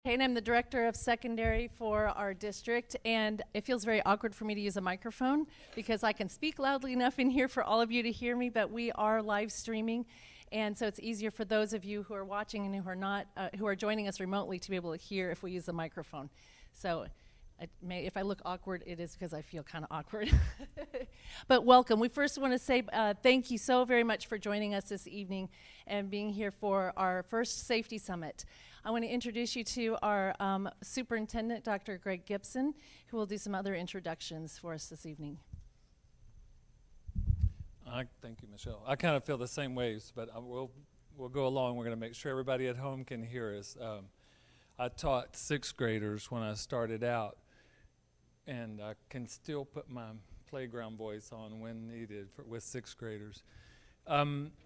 Hey, and I'm the director of secondary for our district, and it feels very awkward for me to use a microphone because I can speak loudly enough in here for all of you to hear me, but we are live streaming, and so it's easier for those of you who are watching and who are not, who are joining us remotely to be able to hear if we use the microphone. So if I look awkward, it is because I feel kind of awkward. But welcome. We first want to say thank you so very much for joining us this evening and being here for our first Safety Summit. I want to introduce you to our superintendent, Dr. Greg Gibson, who will do some other introductions for us this evening. Thank you, Michelle. I kind of feel the same ways, but we'll go along. We're going to make sure everybody at home can hear us. I taught sixth graders when I started out, and I can still put my playground voice on when needed with sixth graders.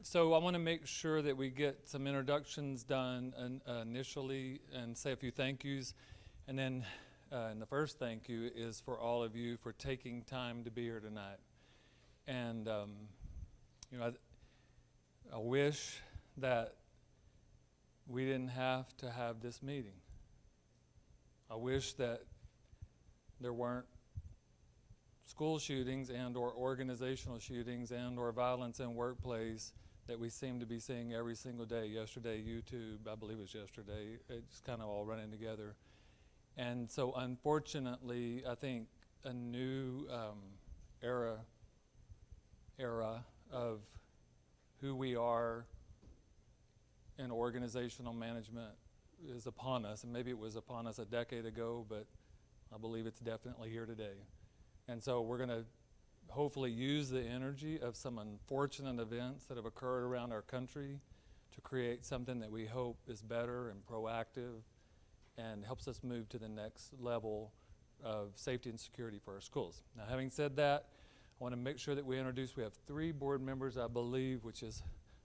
So I want to make sure that we get some introductions done initially and say a few thank yous. And then and the first thank you is for all of you for taking time to be here tonight. And I wish that we didn't have to have this meeting. I wish that there weren't school shootings and or organizational shootings and or violence in workplace that we seem to be seeing every single day. Yesterday, YouTube, I believe it was yesterday, it's kind of all running together. And so unfortunately, I think a new era of who we are in organizational management is upon us. And maybe it was upon us a decade ago, but I believe it's definitely here today. And so we're going to hopefully use the energy of some unfortunate events that have occurred around our country to create something that we hope is better and proactive and helps us move to the next level of safety and security for our schools. Now, having said that, I want to make sure that we have 3 board members, I believe, which is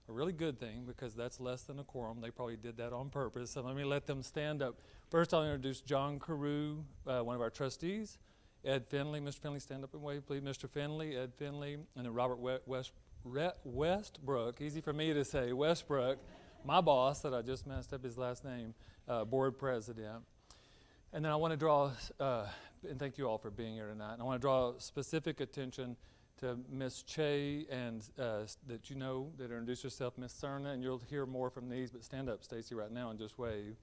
a really good thing because that's less than a quorum. They probably did that on purpose. So let me let them stand up. First, I'll introduce John Carew, one of our trustees. Ed Finley, Mr. Finley, stand up and wave, please. Mr. Finley, Ed Finley, and then Robert Westbrook, easy for me to say, Westbrook, my boss that I just messed up his last name, board president. And then I want to draw, and thank you all for being here tonight, and I want to draw specific attention to Ms. Che and that you know, that introduce yourself, Ms. Cerna, and you'll hear more from these, but stand up, Stacy, right now and just wave.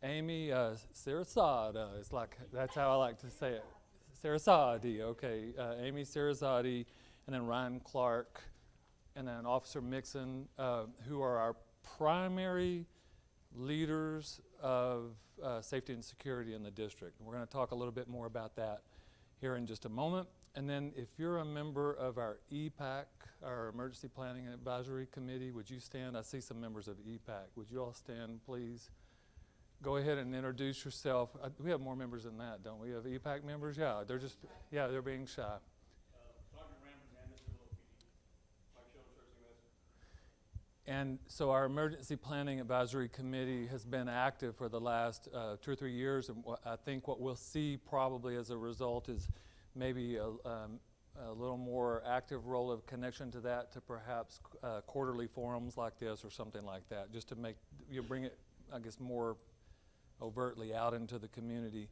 Amy Sarasada, it's like, that's how I like to say it. Sarasadi, okay, Amy Sarasadi, and then Ryan Clark, and then Officer Mixon, who are our primary leaders of safety and security in the district. We're going to talk a little bit more about that here in just a moment. And then if you're a member of our EPAC, our Emergency Planning and Advisory Committee, would you stand? I see some members of EPAC. Would you all stand, please? Go ahead and introduce yourself. We have more members than that, don't we? Have EPAC members? Yeah, they're being shy. And so our Emergency Planning Advisory Committee has been active for the last 2 or 3 years, and I think what we'll see probably as a result is maybe a little more active role of connection to that, to perhaps quarterly forums like this or something like that, just to make bring it, I guess, more overtly out into the community.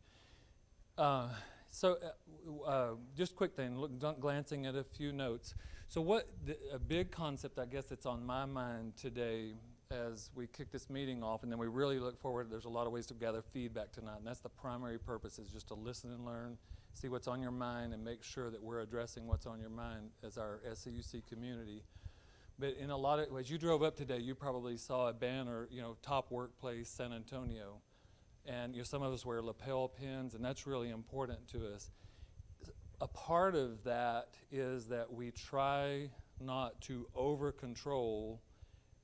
Just quick thing, glancing at a few notes. So a big concept, I guess, that's on my mind today as we kick this meeting off, and then we really look forward, there's a lot of ways to gather feedback tonight, and that's the primary purpose, is just to listen and learn, see what's on your mind, and make sure that we're addressing what's on your mind as our SCUC community. But in a lot of, as you drove up today, you probably saw a banner, top workplace San Antonio. And some of us wear lapel pins, and that's really important to us. A part of that is that we try not to over-control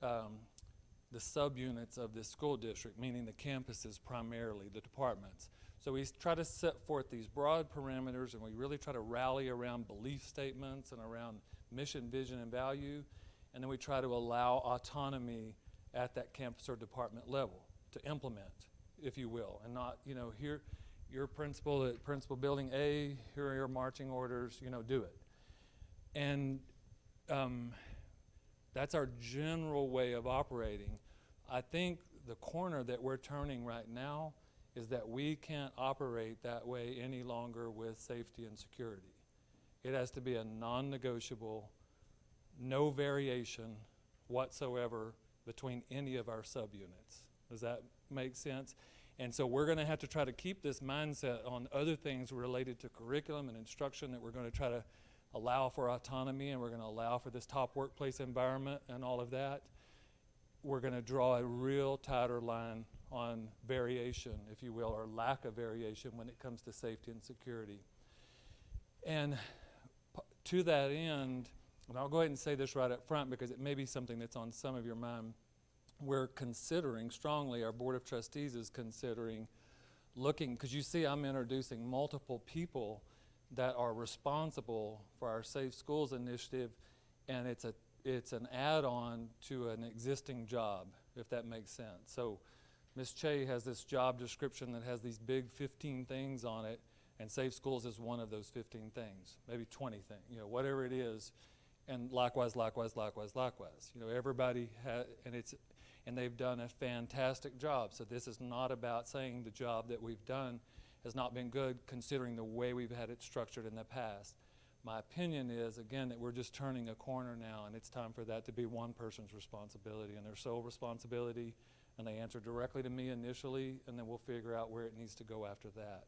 the subunits of this school district, meaning the campuses primarily, the departments. So we try to set forth these broad parameters, and we really try to rally around belief statements and around mission, vision, and value. And then we try to allow autonomy at that campus or department level to implement, if you will, and not, here, your principal at principal building A, here are your marching orders, do it. And that's our general way of operating. I think the corner that we're turning right now is that we can't operate that way any longer with safety and security. It has to be a non-negotiable, no variation whatsoever between any of our subunits. Does that make sense? And so we're going to have to try to keep this mindset on other things related to curriculum and instruction, that we're going to try to allow for autonomy, and we're going to allow for this top workplace environment and all of that. We're going to draw a real tighter line on variation, if you will, or lack of variation when it comes to safety and security. And to that end, and I'll go ahead and say this right up front because it may be something that's on some of your mind, we're considering strongly, our Board of Trustees is considering looking, because you see I'm introducing multiple people that are responsible for our Safe Schools initiative, and it's an add-on to an existing job, if that makes sense. So Ms. Che has this job description that has these big 15 things on it, and Safe Schools is one of those 15 things, maybe 20 things, you know, whatever it is, and likewise. You know, everybody has, and they've done a fantastic job. So this is not about saying the job that we've done has not been good, considering the way we've had it structured in the past. My opinion is, again, that we're just turning a corner now, and it's time for that to be one person's responsibility and their sole responsibility, and they answer directly to me initially, and then we'll figure out where it needs to go after that.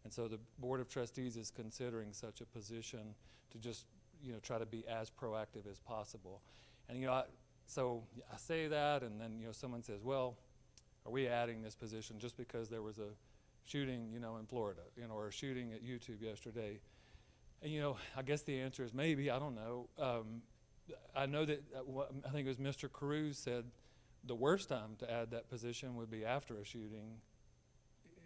And so the Board of Trustees is considering such a position to just, you know, try to be as proactive as possible. And, you know, so I say that, and then, you know, someone says, well, are we adding this position just because there was a shooting, you know, in Florida, you know, or a shooting at YouTube yesterday? And, you know, I guess the answer is maybe, I don't know. I know that, I think it was Mr. Cruz said the worst time to add that position would be after a shooting,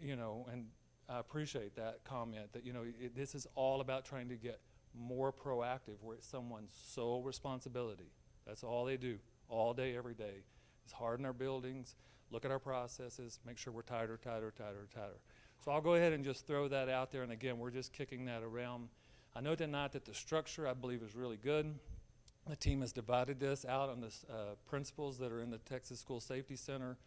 you know, and I appreciate that comment that, you know, this is all about trying to get more proactive, where it's someone's sole responsibility. That's all they do, all day, every day, is harden our buildings, look at our processes, make sure we're tighter. So I'll go ahead and just throw that out there, and again, we're just kicking that around. I know tonight that the structure, I believe, is really good. The team has divided this out on the principles that are in the Texas School Safety Center,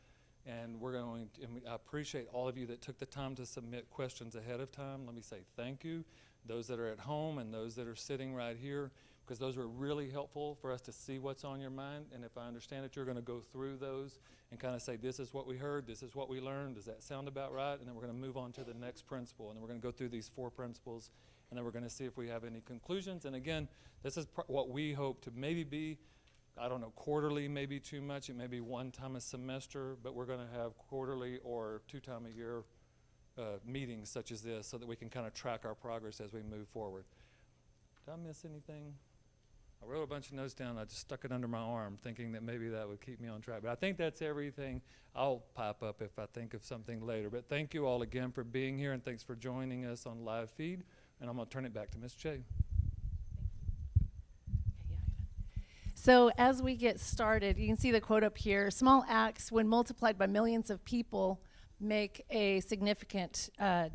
and we're going to, and I appreciate all of you that took the time to submit questions ahead of time. Let me say thank you. Those that are at home and those that are sitting right here, because those are really helpful for us to see what's on your mind. And if I understand it, you're going to go through those and kind of say, this is what we heard, this is what we learned, does that sound about right? And then we're going to move on to the next principle, and then we're going to go through these 4 principles, and then we're going to see if we have any conclusions. And again, this is what we hope to maybe be, I don't know, quarterly, maybe too much, it may be 1 time a semester, but we're going to have quarterly or 2 times a year meetings such as this, so that we can kind of track our progress as we move forward. Did I miss anything? I wrote a bunch of notes down. I just stuck it under my arm, thinking that maybe that would keep me on track. But I think that's everything. I'll pipe up if I think of something later. But thank you all again for being here, and thanks for joining us on live feed. And I'm going to turn it back to Ms. Che. So as we get started, you can see the quote up here: small acts, when multiplied by millions of people, make a significant, or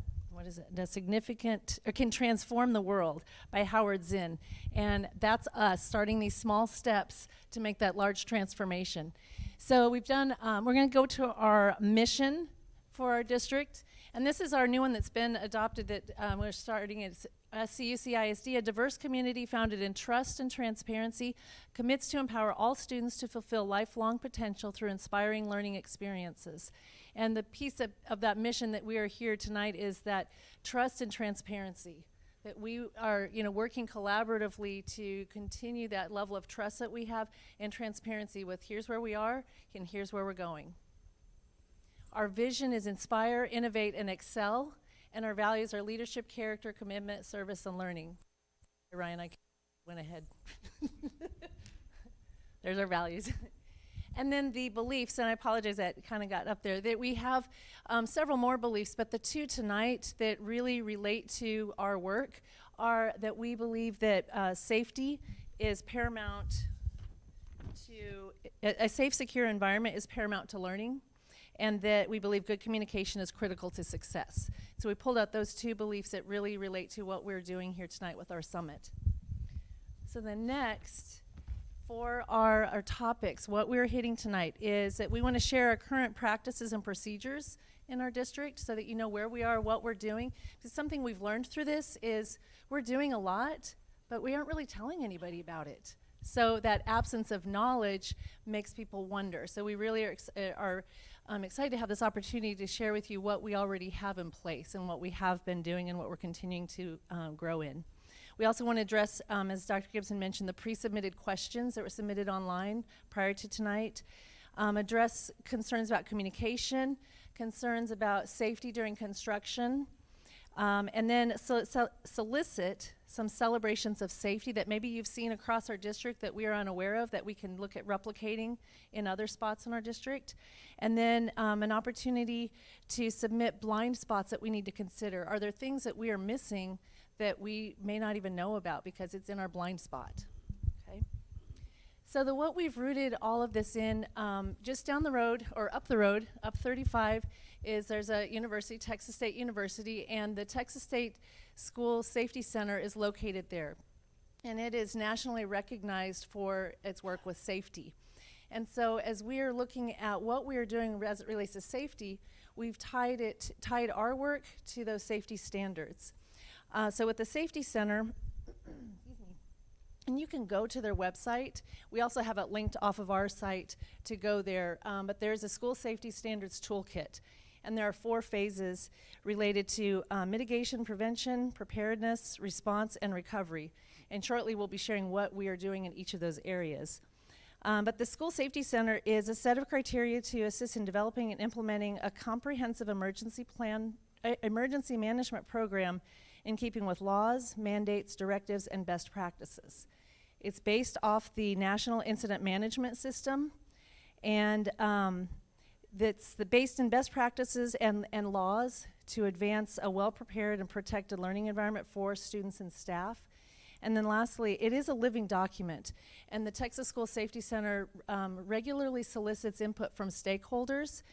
can transform the world, by Howard Zinn. And that's us starting these small steps to make that large transformation. So we've done, we're going to go to our mission for our district. And this is our new one that's been adopted, that we're starting at SCUCISD, a diverse community founded in trust and transparency, commits to empower all students to fulfill lifelong potential through inspiring learning experiences. And the piece of that mission that we are here tonight is that trust and transparency, that we are, you know, working collaboratively to continue that level of trust that we have, and transparency with here's where we are and here's where we're going. Our vision is inspire, innovate, and excel, and our values are leadership, character, commitment, service, and learning. Ryan, I went ahead. There's our values. And then the beliefs, and I apologize that kind of got up there, that we have several more beliefs, but the 2 tonight that really relate to our work are that we believe that safety is paramount to, a safe, secure environment is paramount to learning, and that we believe good communication is critical to success. So we pulled out those 2 beliefs that really relate to what we're doing here tonight with our summit. So the next, for our topics, what we're hitting tonight is that we want to share our current practices and procedures in our district so that you know where we are, what we're doing. Because something we've learned through this is we're doing a lot, but we aren't really telling anybody about it. So that absence of knowledge makes people wonder. So we really are excited to have this opportunity to share with you what we already have in place and what we have been doing and what we're continuing to grow in. We also want to address, as Dr. Gibson mentioned, the pre-submitted questions that were submitted online prior to tonight. Address concerns about communication, concerns about safety during construction, and then solicit some celebrations of safety that maybe you've seen across our district that we are unaware of, that we can look at replicating in other spots in our district. And then an opportunity to submit blind spots that we need to consider. Are there things that we are missing that we may not even know about because it's in our blind spot? Okay. So what we've rooted all of this in, just down the road, or up the road, up 35, is there's a university, Texas State University, and the Texas State School Safety Center is located there. And it is nationally recognized for its work with safety. And so as we are looking at what we are doing as it relates to safety, we've tied our work to those safety standards. So with the Safety Center, and you can go to their website. We also have it linked off of our site to go there, but there's a school safety standards toolkit. And there are 4 phases related to mitigation, prevention, preparedness, response, and recovery. And shortly we'll be sharing what we are doing in each of those areas. But the School Safety Center is a set of criteria to assist in developing and implementing a comprehensive emergency management program in keeping with laws, mandates, directives, and best practices. It's based off the National Incident Management System, and that's based in best practices and laws to advance a well-prepared and protected learning environment for students and staff. And then lastly, it is a living document, and the Texas School Safety Center regularly solicits input from stakeholders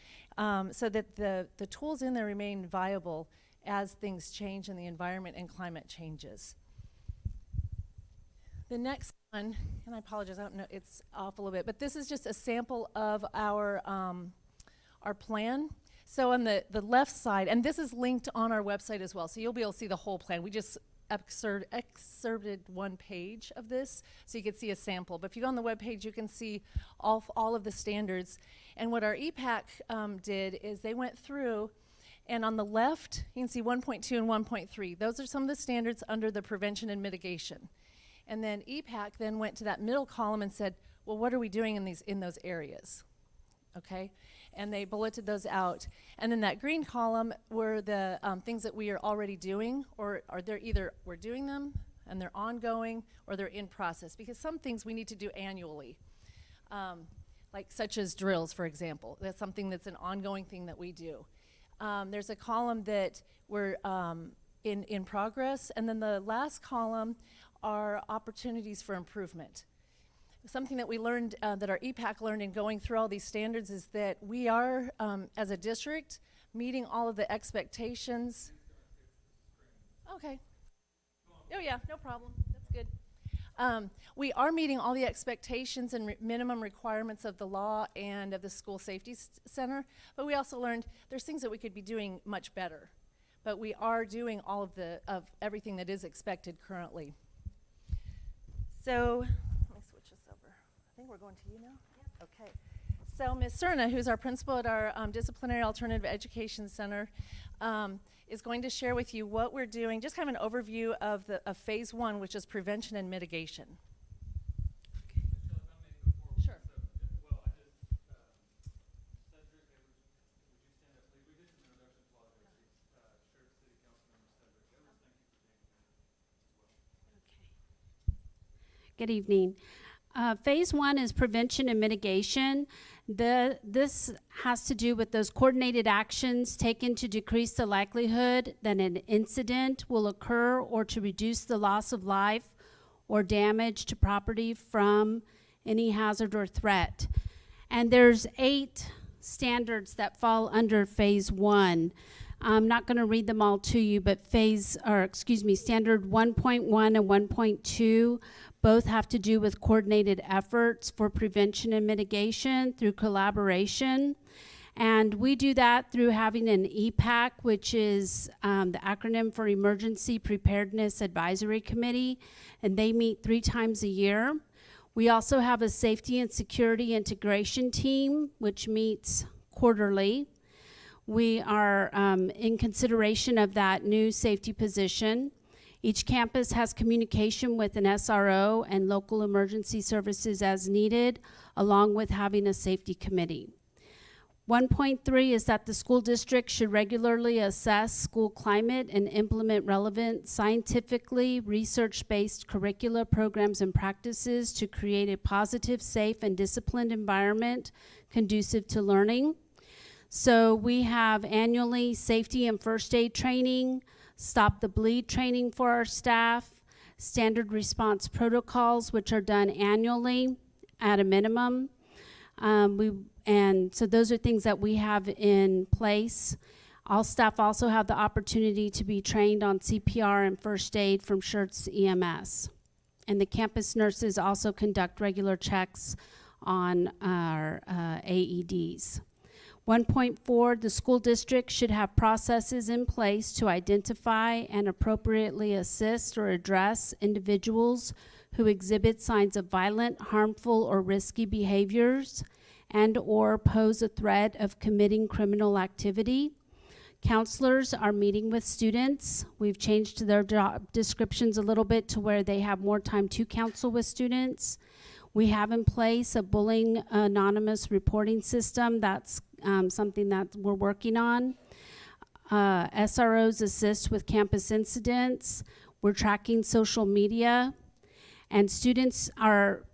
so that the tools in there remain viable as things change and the environment and climate changes. The next one, and I apologize, I don't know, it's off a little bit, but this is just a sample of our plan. So on the left side, and this is linked on our website as well, so you'll be able to see the whole plan. We just excerpted one page of this so you can see a sample. But if you go on the web page, you can see all of the standards. And what our EPAC did is they went through, and on the left, you can see 1.2 and 1.3. Those are some of the standards under the prevention and mitigation. And then EPAC then went to that middle column and said, well, what are we doing in those areas? Okay, and they bulleted those out. And then that green column were the things that we are already doing, or are there either we're doing them and they're ongoing, or they're in process, because some things we need to do annually, like such as drills, for example. That's something that's an ongoing thing that we do. There's a column that we're in progress, and then the last column are opportunities for improvement. Something that we learned, that our EPAC learned in going through all these standards, is that we are, as a district, meeting all of the expectations. Okay. Oh yeah, no problem, that's good. We are meeting all the expectations and minimum requirements of the law and of the School Safety Center, but we also learned there's things that we could be doing much better. But we are doing all of everything that is expected currently. So, let me switch this over. I think we're going to you now? Yeah. Okay. So Ms. Cerna, who's our principal at our Disciplinary Alternative Education Center, is going to share with you what we're doing, just kind of an overview of phase 1, which is prevention and mitigation. Okay. Sure. Well, I just, Cedric, would you stand up, please? We did some introductions while ago. Schertz City Councilmember Cedric. Thank you for being here as well. Okay. Good evening. Phase 1 is prevention and mitigation. This has to do with those coordinated actions taken to decrease the likelihood that an incident will occur or to reduce the loss of life or damage to property from any hazard or threat. And there's 8 standards that fall under phase 1. I'm not going to read them all to you, but standard 1.1 and 1.2 both have to do with coordinated efforts for prevention and mitigation through collaboration. And we do that through having an EPAC, which is the acronym for Emergency Preparedness Advisory Committee, and they meet 3 times a year. We also have a Safety and Security Integration Team, which meets quarterly. We are in consideration of that new safety position. Each campus has communication with an SRO and local emergency services as needed, along with having a safety committee. 1.3 is that the school district should regularly assess school climate and implement relevant, scientifically research-based curricula, programs, and practices to create a positive, safe, and disciplined environment conducive to learning. So we have annually safety and first aid training, stop the bleed training for our staff, standard response protocols, which are done annually at a minimum. And so those are things that we have in place. All staff also have the opportunity to be trained on CPR and first aid from Schertz-EMS. And the campus nurses also conduct regular checks on our AEDs. 1.4, the school district should have processes in place to identify and appropriately assist or address individuals who exhibit signs of violent, harmful, or risky behaviors and or pose a threat of committing criminal activity. Counselors are meeting with students. We've changed their job descriptions a little bit to where they have more time to counsel with students. We have in place a bullying anonymous reporting system. That's something that we're working on. SROs assist with campus incidents. We're tracking social media. And students are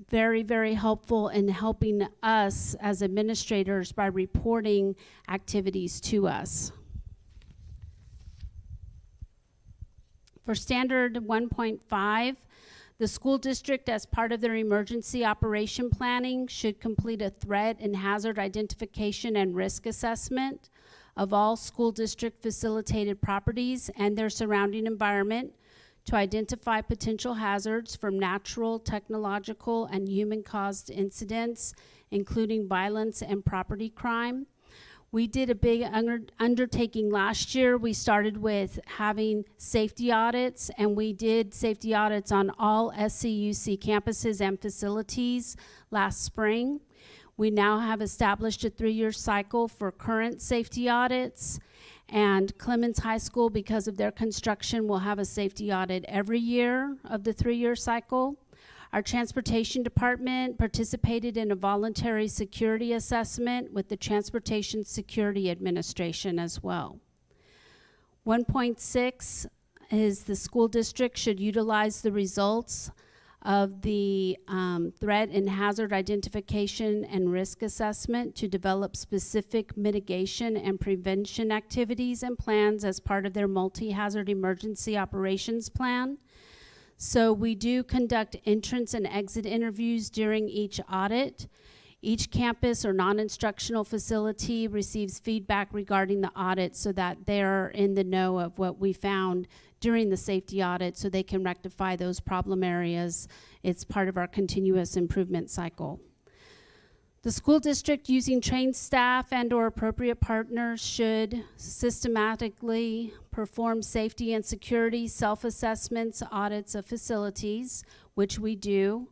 very, very helpful in helping us as administrators by reporting activities to us. For standard 1.5, the school district, as part of their emergency operation planning, should complete a threat and hazard identification and risk assessment of all school district facilitated properties and their surrounding environment to identify potential hazards from natural, technological, and human-caused incidents, including violence and property crime. We did a big undertaking last year. We started with having safety audits, and we did safety audits on all SCUC campuses and facilities last spring. We now have established a 3-year cycle for current safety audits, and Clemens High School, because of their construction, will have a safety audit every year of the 3-year cycle. Our transportation department participated in a voluntary security assessment with the Transportation Security Administration as well. 1.6 is the school district should utilize the results of the threat and hazard identification and risk assessment to develop specific mitigation and prevention activities and plans as part of their multi-hazard emergency operations plan. So we do conduct entrance and exit interviews during each audit. Each campus or non-instructional facility receives feedback regarding the audit so that they're in the know of what we found during the safety audit so they can rectify those problem areas. It's part of our continuous improvement cycle. The school district, using trained staff and or appropriate partners, should systematically perform safety and security self-assessments, audits of facilities, which we do.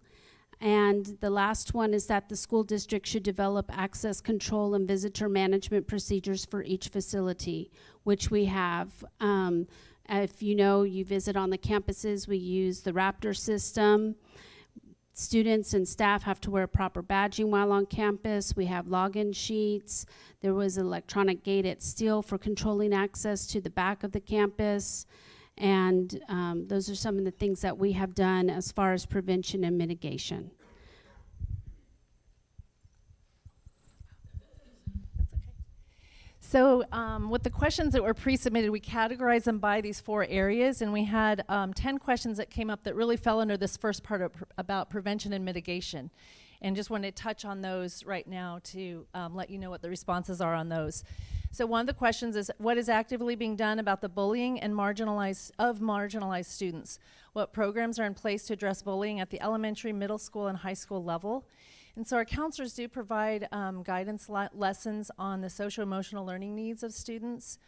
And the last one is that the school district should develop access control and visitor management procedures for each facility, which we have. If you know, you visit on the campuses, we use the Raptor system. Students and staff have to wear proper badging while on campus. We have login sheets. There was an electronic gate at Steele for controlling access to the back of the campus. And those are some of the things that we have done as far as prevention and mitigation. So with the questions that were pre-submitted, we categorized them by these 4 areas, and we had 10 questions that came up that really fell under this first part of about prevention and mitigation. And just wanted to touch on those right now to let you know what the responses are on those. So one of the questions is, what is actively being done about the bullying and marginalized students? What programs are in place to address bullying at the elementary, middle school, and high school level? And so our counselors do provide guidance lessons on the social-emotional learning needs of students,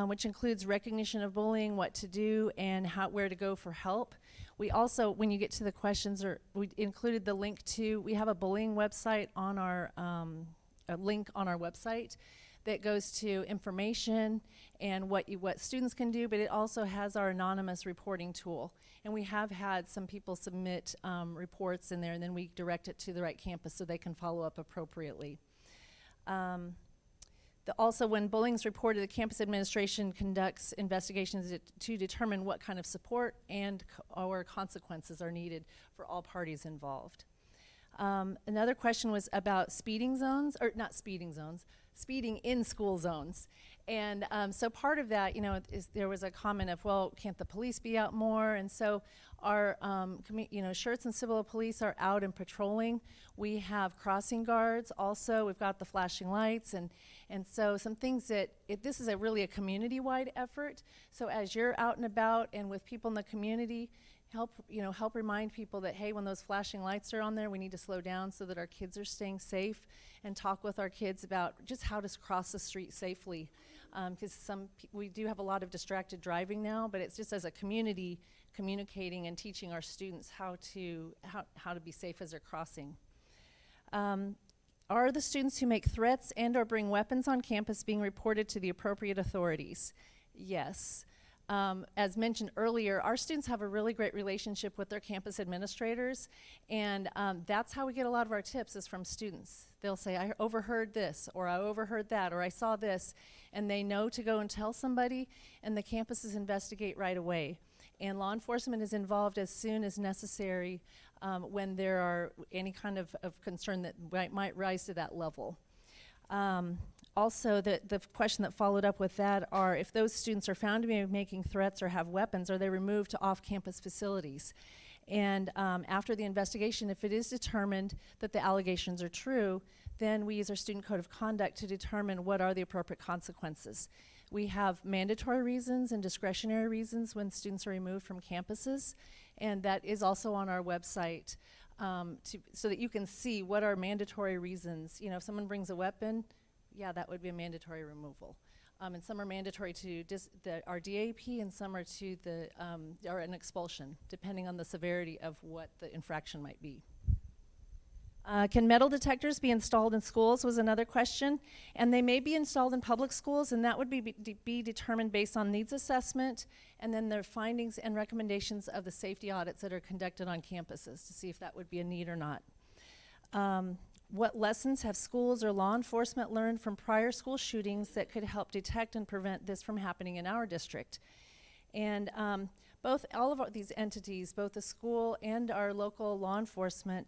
which includes recognition of bullying, what to do, and where to go for help. We also, when you get to the questions, we included the link to, we have a bullying website on our, a link on our website that goes to information and what students can do, but it also has our anonymous reporting tool. And we have had some people submit reports in there, and then we direct it to the right campus so they can follow up appropriately. Also, when bullying is reported, the campus administration conducts investigations to determine what kind of support and or consequences are needed for all parties involved. Another question was about speeding zones, or not speeding zones, speeding in school zones. And so part of that, there was a comment of, well, can't the police be out more? And so our, Schertz and Cibolo police are out and patrolling. We have crossing guards also. We've got the flashing lights. And so some things that, this is really a community-wide effort. So as you're out and about and with people in the community, help remind people that, hey, when those flashing lights are on there, we need to slow down so that our kids are staying safe, and talk with our kids about just how to cross the street safely. Because we do have a lot of distracted driving now, but it's just as a community communicating and teaching our students how to be safe as they're crossing. Are the students who make threats and or bring weapons on campus being reported to the appropriate authorities? Yes. As mentioned earlier, our students have a really great relationship with their campus administrators, and that's how we get a lot of our tips is from students. They'll say, I overheard this, or I overheard that, or I saw this, and they know to go and tell somebody, and the campuses investigate right away. And law enforcement is involved as soon as necessary when there are any kind of concern that might rise to that level. Also, the question that followed up with that are, if those students are found to be making threats or have weapons, are they removed to off-campus facilities? And after the investigation, if it is determined that the allegations are true, then we use our student code of conduct to determine what are the appropriate consequences. We have mandatory reasons and discretionary reasons when students are removed from campuses, and that is also on our website so that you can see what are mandatory reasons. If someone brings a weapon, yeah, that would be a mandatory removal. And some are mandatory to our DAP, and some are to or an expulsion, depending on the severity of what the infraction might be. Can metal detectors be installed in schools was another question. And they may be installed in public schools, and that would be determined based on needs assessment, and then their findings and recommendations of the safety audits that are conducted on campuses to see if that would be a need or not. What lessons have schools or law enforcement learned from prior school shootings that could help detect and prevent this from happening in our district? And all of these entities, both the school and our local law enforcement,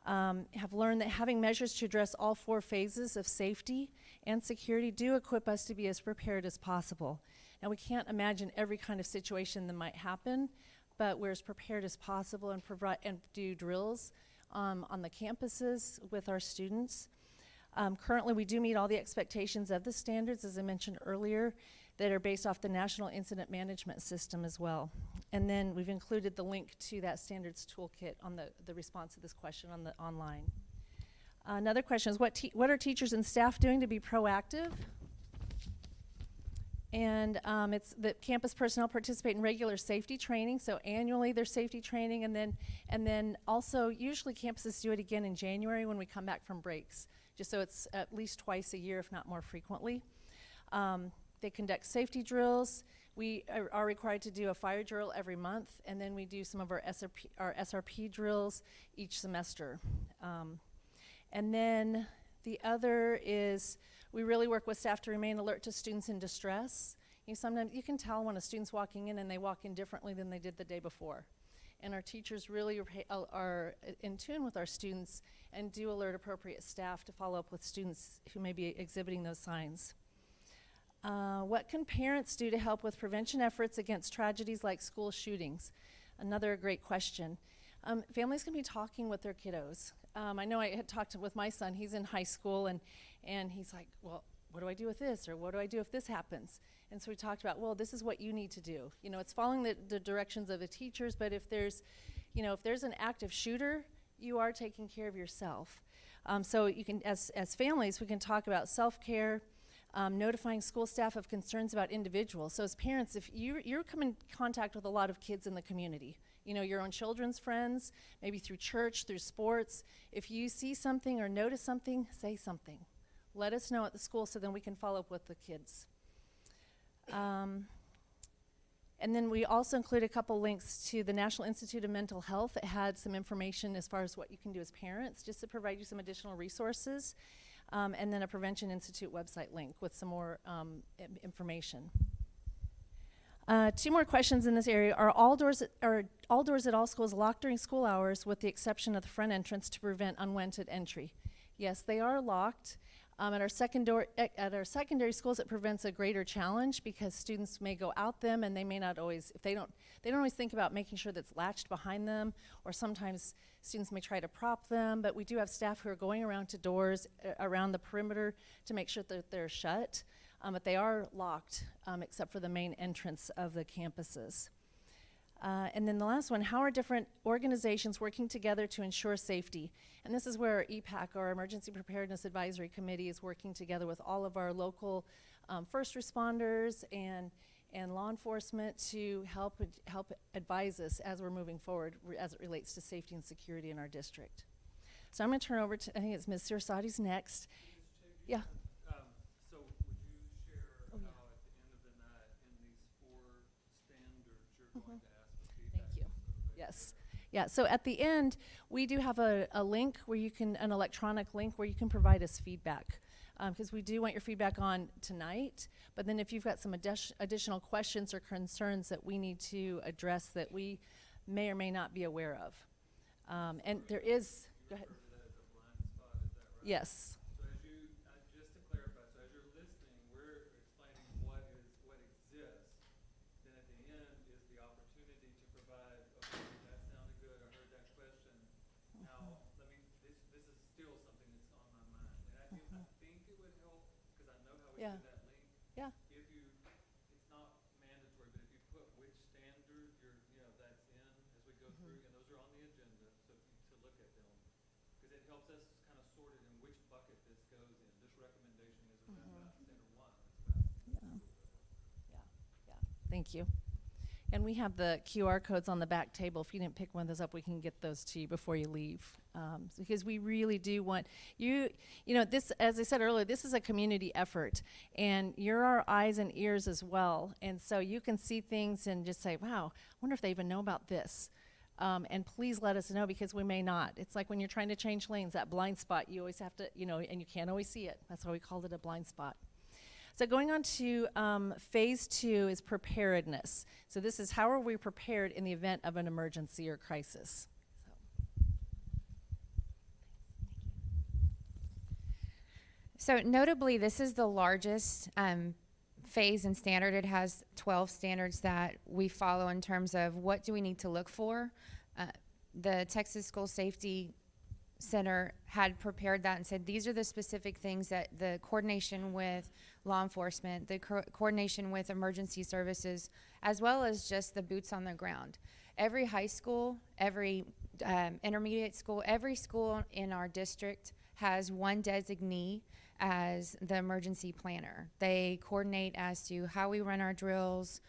have learned that having measures to address all 4 phases of safety and security do equip us to be as prepared as possible. Now, we can't imagine every kind of situation that might happen, but we're as prepared as possible and do drills on the campuses with our students. Currently, we do meet all the expectations of the standards, as I mentioned earlier, that are based off the National Incident Management System as well. And then we've included the link to that standards toolkit on the response to this question on the online. Another question is, what are teachers and staff doing to be proactive? And it's that campus personnel participate in regular safety training, so annually there's safety training, and then also usually campuses do it again in January when we come back from breaks, just so it's at least twice a year, if not more frequently. They conduct safety drills. We are required to do a fire drill every month, and then we do some of our SRP drills each semester. And then the other is we really work with staff to remain alert to students in distress. Sometimes you can tell when a student's walking in and they walk in differently than they did the day before. And our teachers really are in tune with our students and do alert appropriate staff to follow up with students who may be exhibiting those signs. What can parents do to help with prevention efforts against tragedies like school shootings? Another great question. Families can be talking with their kiddos. I know I had talked with my son. He's in high school, and he's like, well, what do I do with this? Or what do I do if this happens? And so we talked about, well, this is what you need to do. It's following the directions of the teachers, but if there's an active shooter, you are taking care of yourself. So you can, as families, we can talk about self-care, notifying school staff of concerns about individuals. So as parents, if you're coming in contact with a lot of kids in the community, your own children's friends, maybe through church, through sports, if you see something or notice something, say something. Let us know at the school so then we can follow up with the kids. And then we also include a couple links to the National Institute of Mental Health. It had some information as far as what you can do as parents, just to provide you some additional resources. And then a Prevention Institute website link with some more information. 2 more questions in this area. Are all doors at all schools locked during school hours with the exception of the front entrance to prevent unwanted entry? Yes, they are locked. At our secondary schools, it prevents a greater challenge because students may go out them and they may not always, if they don't always think about making sure that's latched behind them, or sometimes students may try to prop them, but we do have staff who are going around to doors around the perimeter to make sure that they're shut, but they are locked except for the main entrance of the campuses. And then the last one, how are different organizations working together to ensure safety? And this is where our EPAC, our Emergency Preparedness Advisory Committee, is working together with all of our local first responders and law enforcement to help advise us as we're moving forward as it relates to safety and security in our district. So I'm going to turn over to, I think it's Ms. Sirsati's next. Yeah. So would you share how at the end of the night in these 4 standards you're going to ask for feedback? Thank you. Yes. Yeah, so at the end, we do have a link where you can, an electronic link where you can provide us feedback. Because we do want your feedback on tonight, but then if you've got some additional questions or concerns that we need to address that we may or may not be aware of. And there is, go ahead. Yes. So as you, just to clarify, so as you're listening, we're explaining what exists, then at the end is the opportunity to provide, okay, that sounded good, I heard that question. Now, this is still something that's on my mind. And I think it would help, because I know how we Yeah. did that link. Yeah. If you, it's not mandatory, but if you put which standard that's in as we go through, and those are on the agenda, so to look at them, because it helps us kind of sort it in which bucket this goes in. This recommendation isn't about standard 1, it's about Yeah. Thank you. And we have the QR codes on the back table. If you didn't pick one of those up, we can get those to you before you leave. Because we really do want this, as I said earlier, this is a community effort. And you're our eyes and ears as well. And so you can see things and just say, wow, I wonder if they even know about this. And please let us know, because we may not. It's like when you're trying to change lanes, that blind spot, you always have to, and you can't always see it. That's why we called it a blind spot. So going on to phase 2 is preparedness. So this is how are we prepared in the event of an emergency or crisis. So notably, this is the largest phase and standard. It has 12 standards that we follow in terms of what do we need to look for. The Texas School Safety Center had prepared that and said these are the specific things that the coordination with law enforcement, the coordination with emergency services, as well as just the boots on the ground. Every high school, every intermediate school, every school in our district has one designee as the emergency planner. They coordinate as to how we run our drills,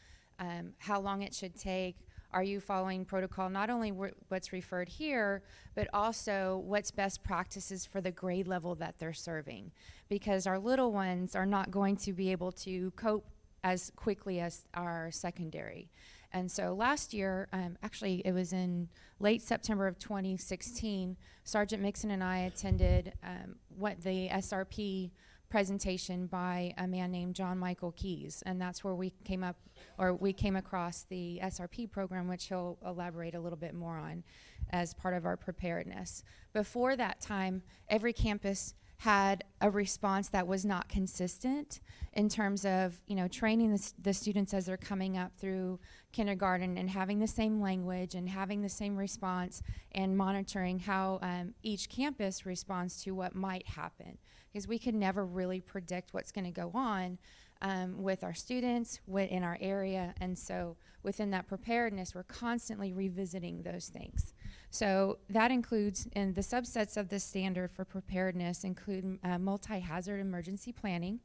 how long it should take. Are you following protocol, not only what's referred here, but also what's best practices for the grade level that they're serving? Because our little ones are not going to be able to cope as quickly as our secondary. And so last year, actually it was in late September of 2016, Sergeant Mixon and I attended the SRP presentation by a man named John Michael Keyes, and that's where we came across the SRP program, which he'll elaborate a little bit more on as part of our preparedness. Before that time, every campus had a response that was not consistent in terms of training the students as they're coming up through kindergarten and having the same language and having the same response, and monitoring how each campus responds to what might happen, because we could never really predict what's going to go on with our students in our area. And so within that preparedness, we're constantly revisiting those things. So that includes, and the subsets of the standard for preparedness include multi-hazard emergency planning.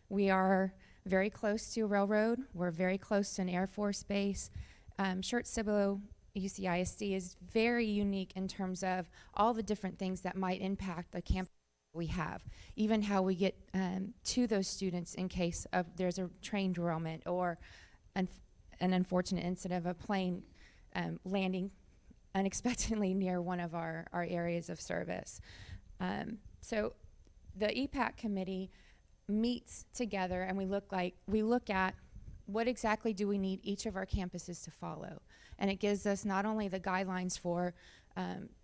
We are very close to a railroad. We're very close to an Air Force base. Schertz-Cibolo-UCISD is very unique in terms of all the different things that might impact the campus we have, even how we get to those students in case of there's a train derailment or an unfortunate incident of a plane landing unexpectedly near one of our areas of service. So the EPAC committee meets together, and we look at what exactly do we need each of our campuses to follow. And it gives us not only the guidelines for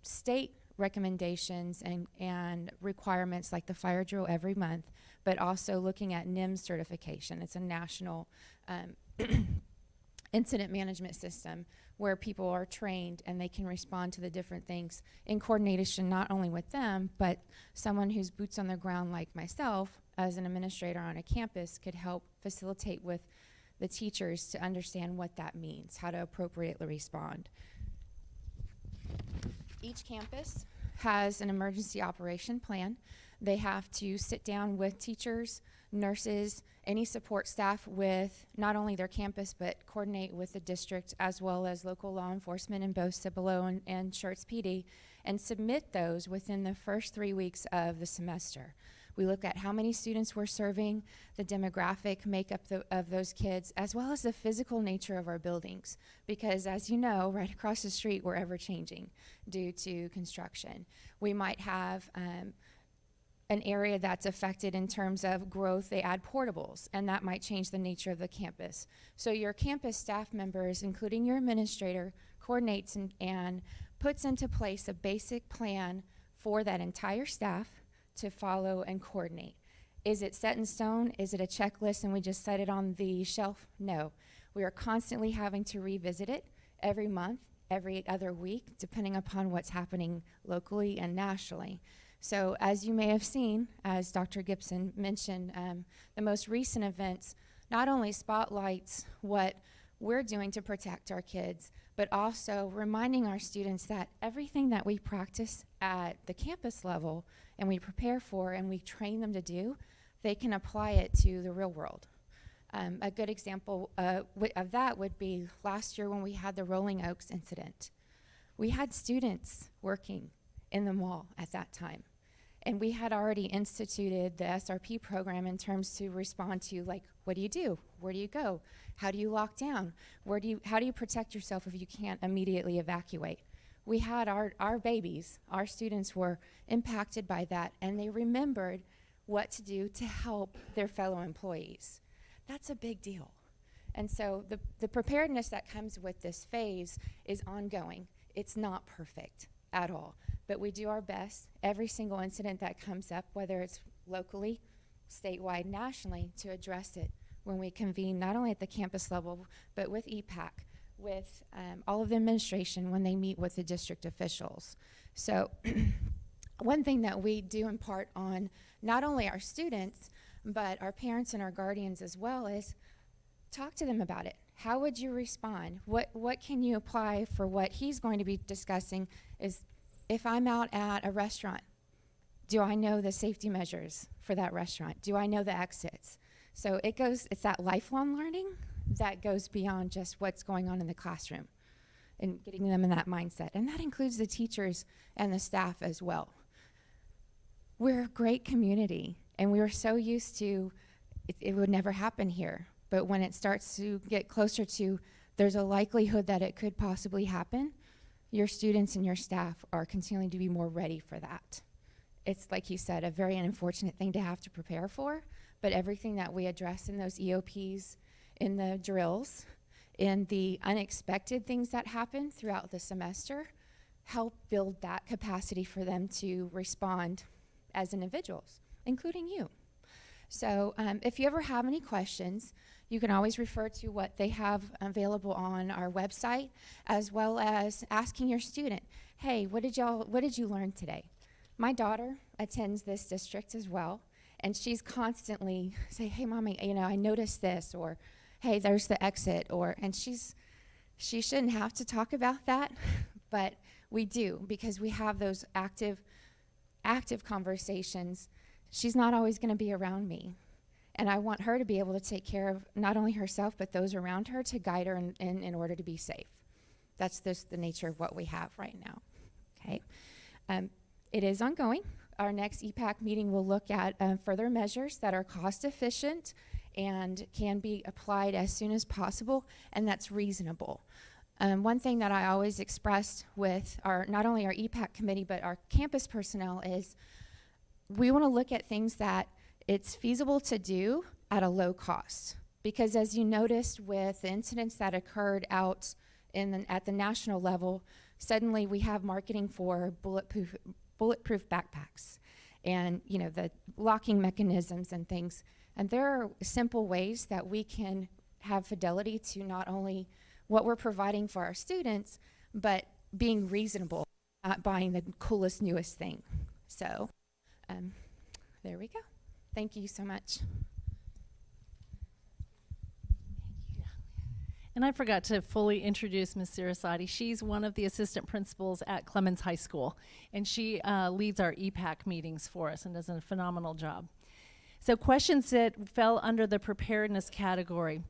state recommendations and requirements like the fire drill every month, but also looking at NIMS certification. It's a national incident management system where people are trained and they can respond to the different things in coordination not only with them, but someone who's boots on the ground like myself as an administrator on a campus could help facilitate with the teachers to understand what that means, how to appropriately respond. Each campus has an emergency operation plan. They have to sit down with teachers, nurses, any support staff with not only their campus, but coordinate with the district as well as local law enforcement in both Cibolo and Schertz PD, and submit those within the first 3 weeks of the semester. We look at how many students we're serving, the demographic makeup of those kids, as well as the physical nature of our buildings. Because as you know, right across the street, we're ever changing due to construction. We might have an area that's affected in terms of growth. They add portables, and that might change the nature of the campus. So your campus staff members, including your administrator, coordinates and puts into place a basic plan for that entire staff to follow and coordinate. Is it set in stone? Is it a checklist and we just set it on the shelf? No. We are constantly having to revisit it every month, every other week, depending upon what's happening locally and nationally. So as you may have seen, as Dr. Gibson mentioned, the most recent events not only spotlights what we're doing to protect our kids, but also reminding our students that everything that we practice at the campus level and we prepare for and we train them to do, they can apply it to the real world. A good example of that would be last year when we had the Rolling Oaks incident. We had students working in the mall at that time. And we had already instituted the SRP program in terms to respond to, like, what do you do? Where do you go? How do you lock down? How do you protect yourself if you can't immediately evacuate? We had our babies, our students were impacted by that, and they remembered what to do to help their fellow employees. That's a big deal. And so the preparedness that comes with this phase is ongoing. It's not perfect at all. But we do our best, every single incident that comes up, whether it's locally, statewide, nationally, to address it when we convene, not only at the campus level, but with EPAC, with all of the administration when they meet with the district officials. So one thing that we do impart on not only our students, but our parents and our guardians as well is talk to them about it. How would you respond? What can you apply for what he's going to be discussing is, if I'm out at a restaurant, do I know the safety measures for that restaurant? Do I know the exits? So it's that lifelong learning that goes beyond just what's going on in the classroom and getting them in that mindset. And that includes the teachers and the staff as well. We're a great community, and we were so used to it would never happen here. But when it starts to get closer to there's a likelihood that it could possibly happen, your students and your staff are continuing to be more ready for that. It's, like you said, a very unfortunate thing to have to prepare for, but everything that we address in those EOPs, in the drills, in the unexpected things that happen throughout the semester, help build that capacity for them to respond as individuals, including you. So if you ever have any questions, you can always refer to what they have available on our website, as well as asking your student, hey, what did you learn today? My daughter attends this district as well, and she's constantly say, hey, Mommy, I noticed this, or hey, there's the exit, and she shouldn't have to talk about that, but We do, because we have those active conversations. She's not always going to be around me. And I want her to be able to take care of not only herself, but those around her, to guide her in order to be safe. That's just the nature of what we have right now. Okay. It is ongoing. Our next EPAC meeting will look at further measures that are cost efficient and can be applied as soon as possible, and that's reasonable. One thing that I always expressed with not only our EPAC committee, but our campus personnel is we want to look at things that it's feasible to do at a low cost. Because as you noticed with the incidents that occurred out at the national level, suddenly we have marketing for bulletproof backpacks and, you know, the locking mechanisms and things. And there are simple ways that we can have fidelity to not only what we're providing for our students, but being reasonable, not buying the coolest, newest thing. So there we go. Thank you so much. And I forgot to fully introduce Ms. Sirasati. She's one of the assistant principals at Clemens High School, and she leads our EPAC meetings for us and does a phenomenal job. So questions that fell under the preparedness category.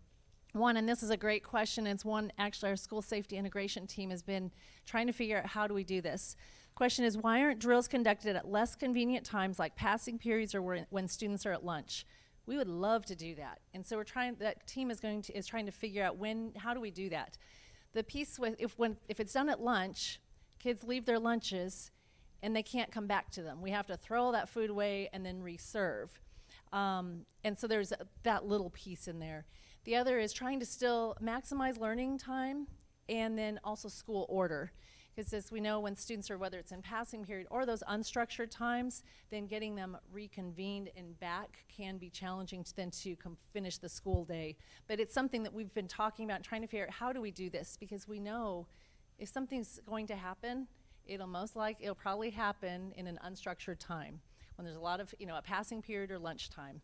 One, and this is a great question, it's one actually our school safety integration team has been trying to figure out how do we do this. Question is, why aren't drills conducted at less convenient times like passing periods or when students are at lunch? We would love to do that. And so that team is trying to figure out how do we do that? The piece with, if it's done at lunch, kids leave their lunches and they can't come back to them. We have to throw all that food away and then reserve. And so there's that little piece in there. The other is trying to still maximize learning time and then also school order. Because as we know, when students are, whether it's in passing period or those unstructured times, then getting them reconvened and back can be challenging to finish the school day. But it's something that we've been talking about, trying to figure out how do we do this, because we know if something's going to happen, it'll probably happen in an unstructured time when there's a lot of, a passing period or lunchtime.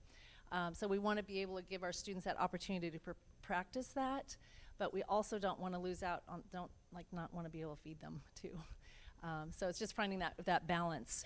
So we want to be able to give our students that opportunity to practice that, but we also don't want to lose out on, not want to be able to feed them too. So it's just finding that balance.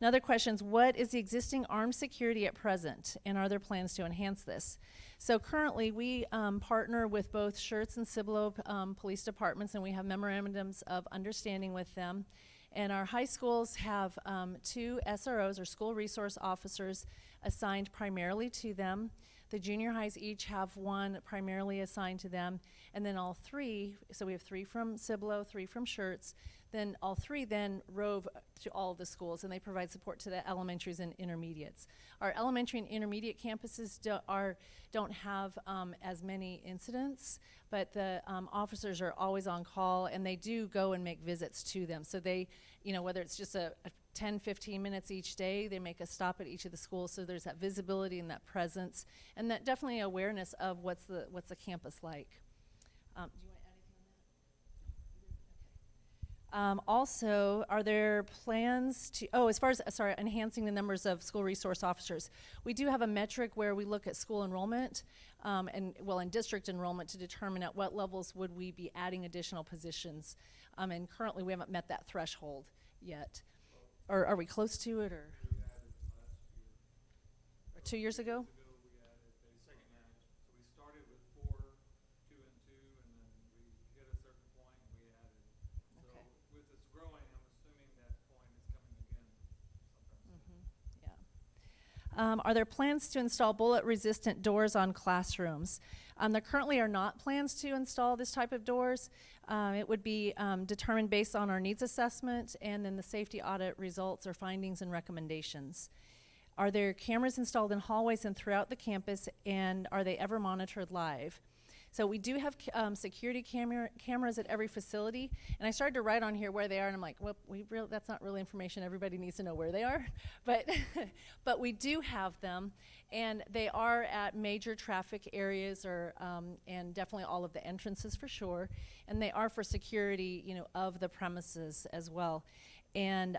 Another question is, what is the existing armed security at present, and are there plans to enhance this? So currently we partner with both Schertz and Cibolo police departments, and we have memorandums of understanding with them. And our high schools have 2 SROs, or school resource officers, assigned primarily to them. The junior highs each have 1 primarily assigned to them, and then all 3, so we have 3 from Cibolo, 3 from Schertz, then all 3 then rove to all of the schools, and they provide support to the elementaries and intermediates. Our elementary and intermediate campuses don't have as many incidents, but the officers are always on call, and they do go and make visits to them. So they, whether it's just a 10, 15 minutes each day, they make a stop at each of the schools, so there's that visibility and that presence, and that definitely awareness of what's the campus like. Do you want to add anything on that? Okay. Also, are there plans to, as far as, enhancing the numbers of school resource officers, we do have a metric where we look at school enrollment, and district enrollment, to determine at what levels would we be adding additional positions, and currently we haven't met that threshold yet. Or are we close to it, or 2 years ago? We added a second manager. So we started with 4, 2 and 2, and then we hit a certain point and we added. So with this growing, I'm assuming that point is coming again sometime soon. Are there plans to install bullet-resistant doors on classrooms? There currently are not plans to install this type of doors. It would be determined based on our needs assessment and then the safety audit results or findings and recommendations. Are there cameras installed in hallways and throughout the campus, and are they ever monitored live? So we do have security cameras at every facility, and I started to write on here where they are, and I'm like, well, that's not really information everybody needs to know where they are, but but we do have them, and they are at major traffic areas, or and definitely all of the entrances for sure, and they are for security, of the premises as well, and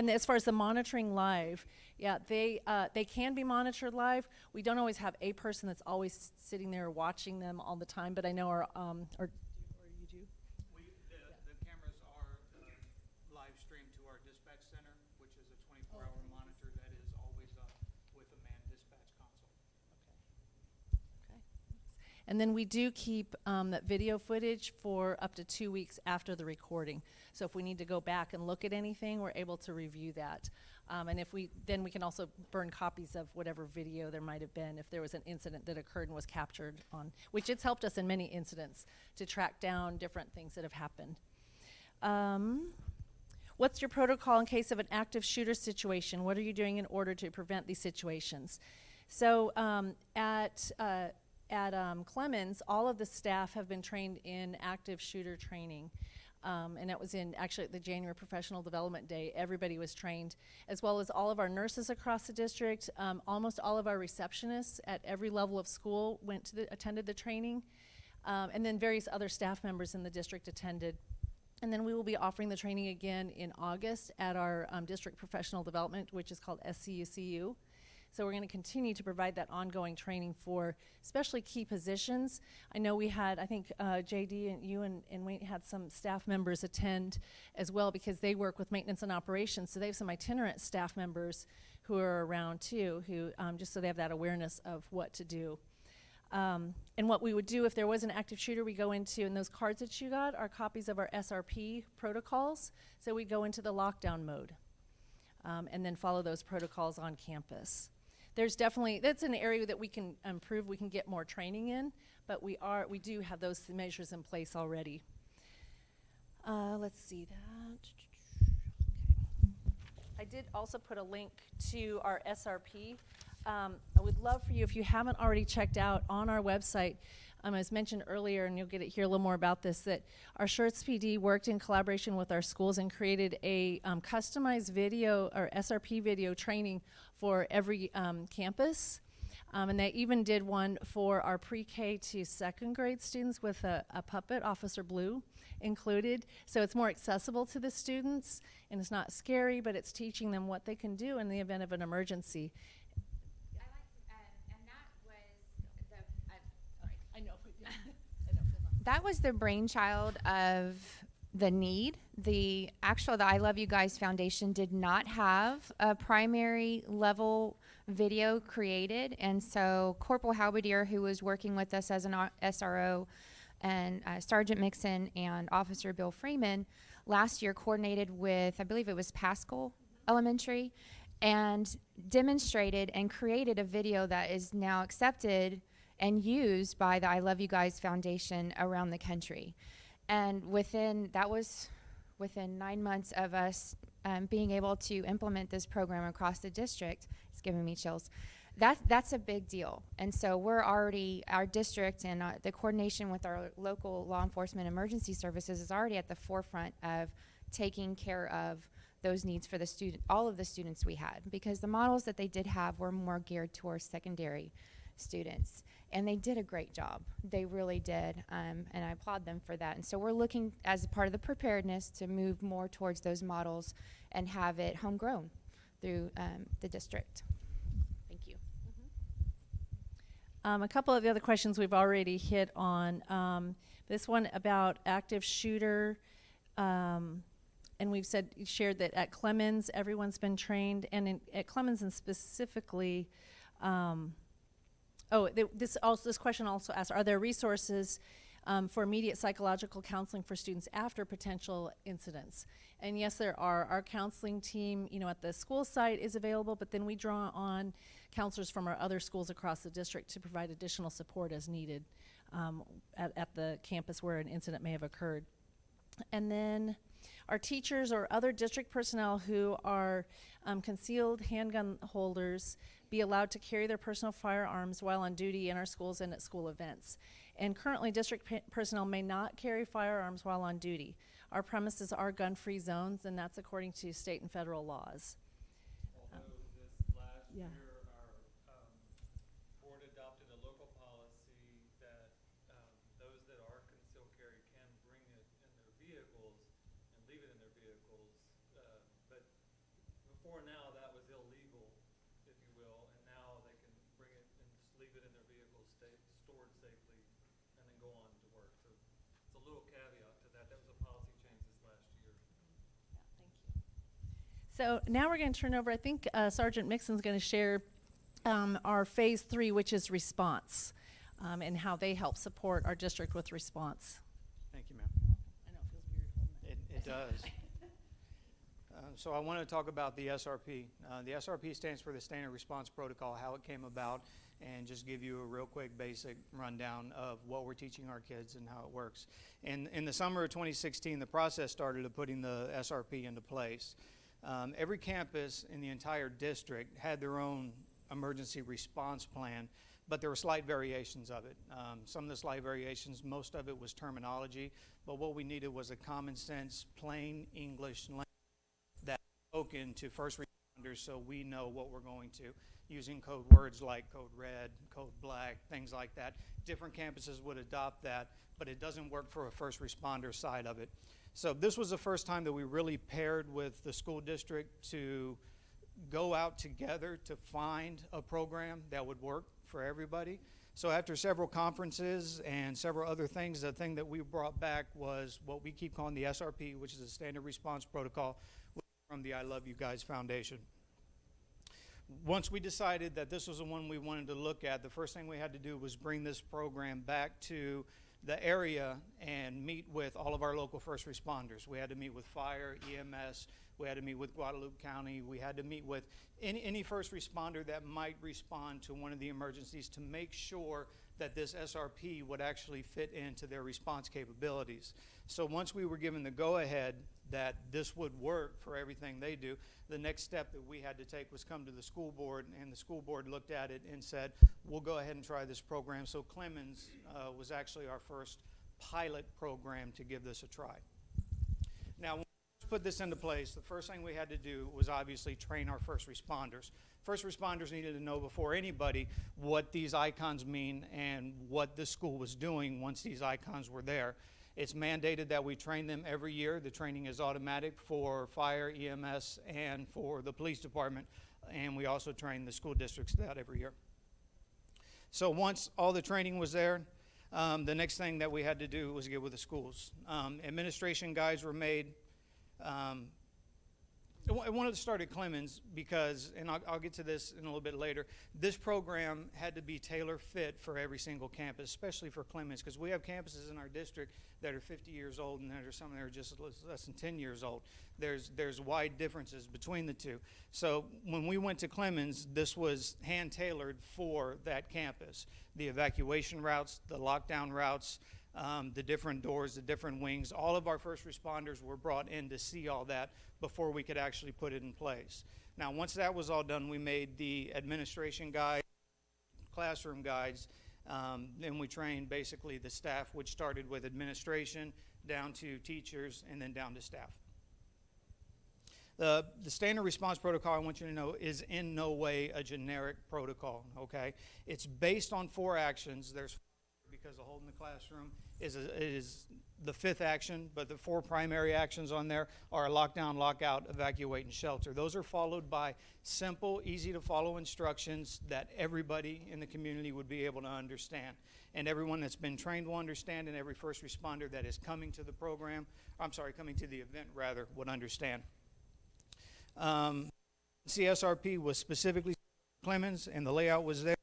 as far as the monitoring live, yeah, they can be monitored live. We don't always have a person that's always sitting there watching them all the time, but I know our or you do? The cameras are And then we do keep that video footage for up to 2 weeks after the recording. So if we need to go back and look at anything, we're able to review that. And then we can also burn copies of whatever video there might have been if there was an incident that occurred and was captured on, which it's helped us in many incidents to track down different things that have happened. What's your protocol in case of an active shooter situation? What are you doing in order to prevent these situations? So at Clemens, all of the staff have been trained in active shooter training. And that was actually at the January Professional Development Day. Everybody was trained, as well as all of our nurses across the district. Almost all of our receptionists at every level of school attended the training. And then various other staff members in the district attended. And then we will be offering the training again in August at our district professional development, which is called SCUCU. So we're going to continue to provide that ongoing training for especially key positions. I know we had, I think JD and you and Wayne had some staff members attend as well, because they work with maintenance and operations. So they have some itinerant staff members who are around too, who just so they have that awareness of what to do. And what we would do if there was an active shooter, we go into, and those cards that you got are copies of our SRP protocols. So we go into the lockdown mode and then follow those protocols on campus. There's definitely, that's an area that we can improve, we can get more training in, but we do have those measures in place already. Let's see that. I did also put a link to our SRP. I would love for you, if you haven't already checked out on our website, as mentioned earlier, and you'll get to hear a little more about this, that our Schertz PD worked in collaboration with our schools and created a customized video, or SRP video training for every campus. And they even did one for our pre-K to second grade students with a puppet, Officer Blue, included. So it's more accessible to the students, and it's not scary, but it's teaching them what they can do in the event of an emergency. That was the brainchild of the need. The I Love You Guys Foundation did not have a primary level video created. And so Corporal Halberdier, who was working with us as an SRO, and Sergeant Mixon and Officer Bill Freeman last year coordinated with, I believe it was Pascal Elementary, and demonstrated and created a video that is now accepted and used by the I Love You Guys Foundation around the country. And that was within 9 months of us being able to implement this program across the district. It's giving me chills. That's a big deal. And so our district and the coordination with our local law enforcement emergency services is already at the forefront of taking care of those needs for all of the students we had, because the models that they did have were more geared towards secondary students. And they did a great job. They really did, and I applaud them for that. And so we're looking, as a part of the preparedness, to move more towards those models and have it homegrown through the district. Thank you. A couple of the other questions we've already hit on. This one about active shooter, and we've shared that at Clemens, everyone's been trained, and at Clemens and specifically, this question also asks, are there resources for immediate psychological counseling for students after potential incidents? And yes, there are. Our counseling team, at the school site is available, but then we draw on counselors from our other schools across the district to provide additional support as needed at the campus where an incident may have occurred. And then our teachers or other district personnel who are concealed handgun holders be allowed to carry their personal firearms while on duty in our schools and at school events. And currently, district personnel may not carry firearms while on duty. Our premises are gun-free zones, and that's according to state and federal laws. Although this last year, our board adopted a local policy that those that are concealed carry can bring it in their vehicles and leave it in their vehicles. But before now, that was illegal, if you will, and now they can bring it and just leave it in their vehicles, stored safely, and then go on to work. So it's a little caveat to that. That was a policy change this last year. Yeah, thank you. So now we're going to turn over, I think Sergeant Mixon's going to share our phase 3, which is response. and how they help support our district with response. Thank you, ma'am. I know it feels weird holding that. It does. So I want to talk about the SRP. The SRP stands for the Standard Response Protocol, how it came about, and just give you a real quick basic rundown of what we're teaching our kids and how it works. In the summer of 2016, the process started of putting the SRP into place. Every campus in the entire district had their own emergency response plan, but there were slight variations of it. Some of the slight variations, most of it was terminology, but what we needed was a common sense, plain English language that spoken to first responders so we know what we're going to, using code words like code red, code black, things like that. Different campuses would adopt that, but it doesn't work for a first responder side of it. So this was the first time that we really paired with the school district to go out together to find a program that would work for everybody. So after several conferences and several other things, the thing that we brought back was what we keep calling the SRP, which is a Standard Response Protocol from the I Love You Guys Foundation. Once we decided that this was the one we wanted to look at, the first thing we had to do was bring this program back to the area and meet with all of our local first responders. We had to meet with fire, EMS, we had to meet with Guadalupe County, we had to meet with any first responder that might respond to one of the emergencies to make sure that this SRP would actually fit into their response capabilities. So once we were given the go-ahead that this would work for everything they do, the next step that we had to take was come to the school board, and the school board looked at it and said, we'll go ahead and try this program. So Clemens was actually our first pilot program to give this a try. Now, when we put this into place, the first thing we had to do was obviously train our first responders. First responders needed to know before anybody what these icons mean and what the school was doing once these icons were there. It's mandated that we train them every year. The training is automatic for fire, EMS, and for the police department. And we also train the school districts that every year. So once all the training was there, the next thing that we had to do was get with the schools. Administration guides were made. I wanted to start at Clemens because, and I'll get to this in a little bit later, this program had to be tailor fit for every single campus, especially for Clemens, because we have campuses in our district that are 50 years old and there are some that are just less than 10 years old. There's wide differences between the two. So when we went to Clemens, this was hand tailored for that campus. The evacuation routes, the lockdown routes, the different doors, the different wings, all of our first responders were brought in to see all that before we could actually put it in place. Now, once that was all done, we made the administration guide, classroom guides, then we trained basically the staff, which started with administration down to teachers and then down to staff. The standard response protocol, I want you to know, is in no way a generic protocol, okay? It's based on 4 actions. There's because the hold in the classroom is the 5th action, but the 4 primary actions on there are lockdown, lockout, evacuate, and shelter. Those are followed by simple, easy to follow instructions that everybody in the community would be able to understand. And everyone that's been trained will understand, and every first responder that is coming to the program, coming to the event rather, would understand. CSRP was specifically Clemens, and the layout was there.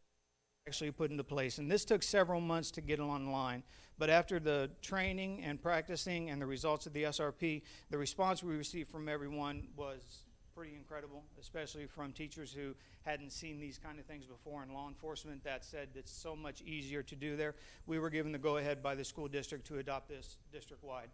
Actually put into place, and this took several months to get online, but after the training and practicing and the results of the SRP, the response we received from everyone was pretty incredible, especially from teachers who hadn't seen these kind of things before, and law enforcement that said it's so much easier to do there. We were given the go-ahead by the school district to adopt this district-wide.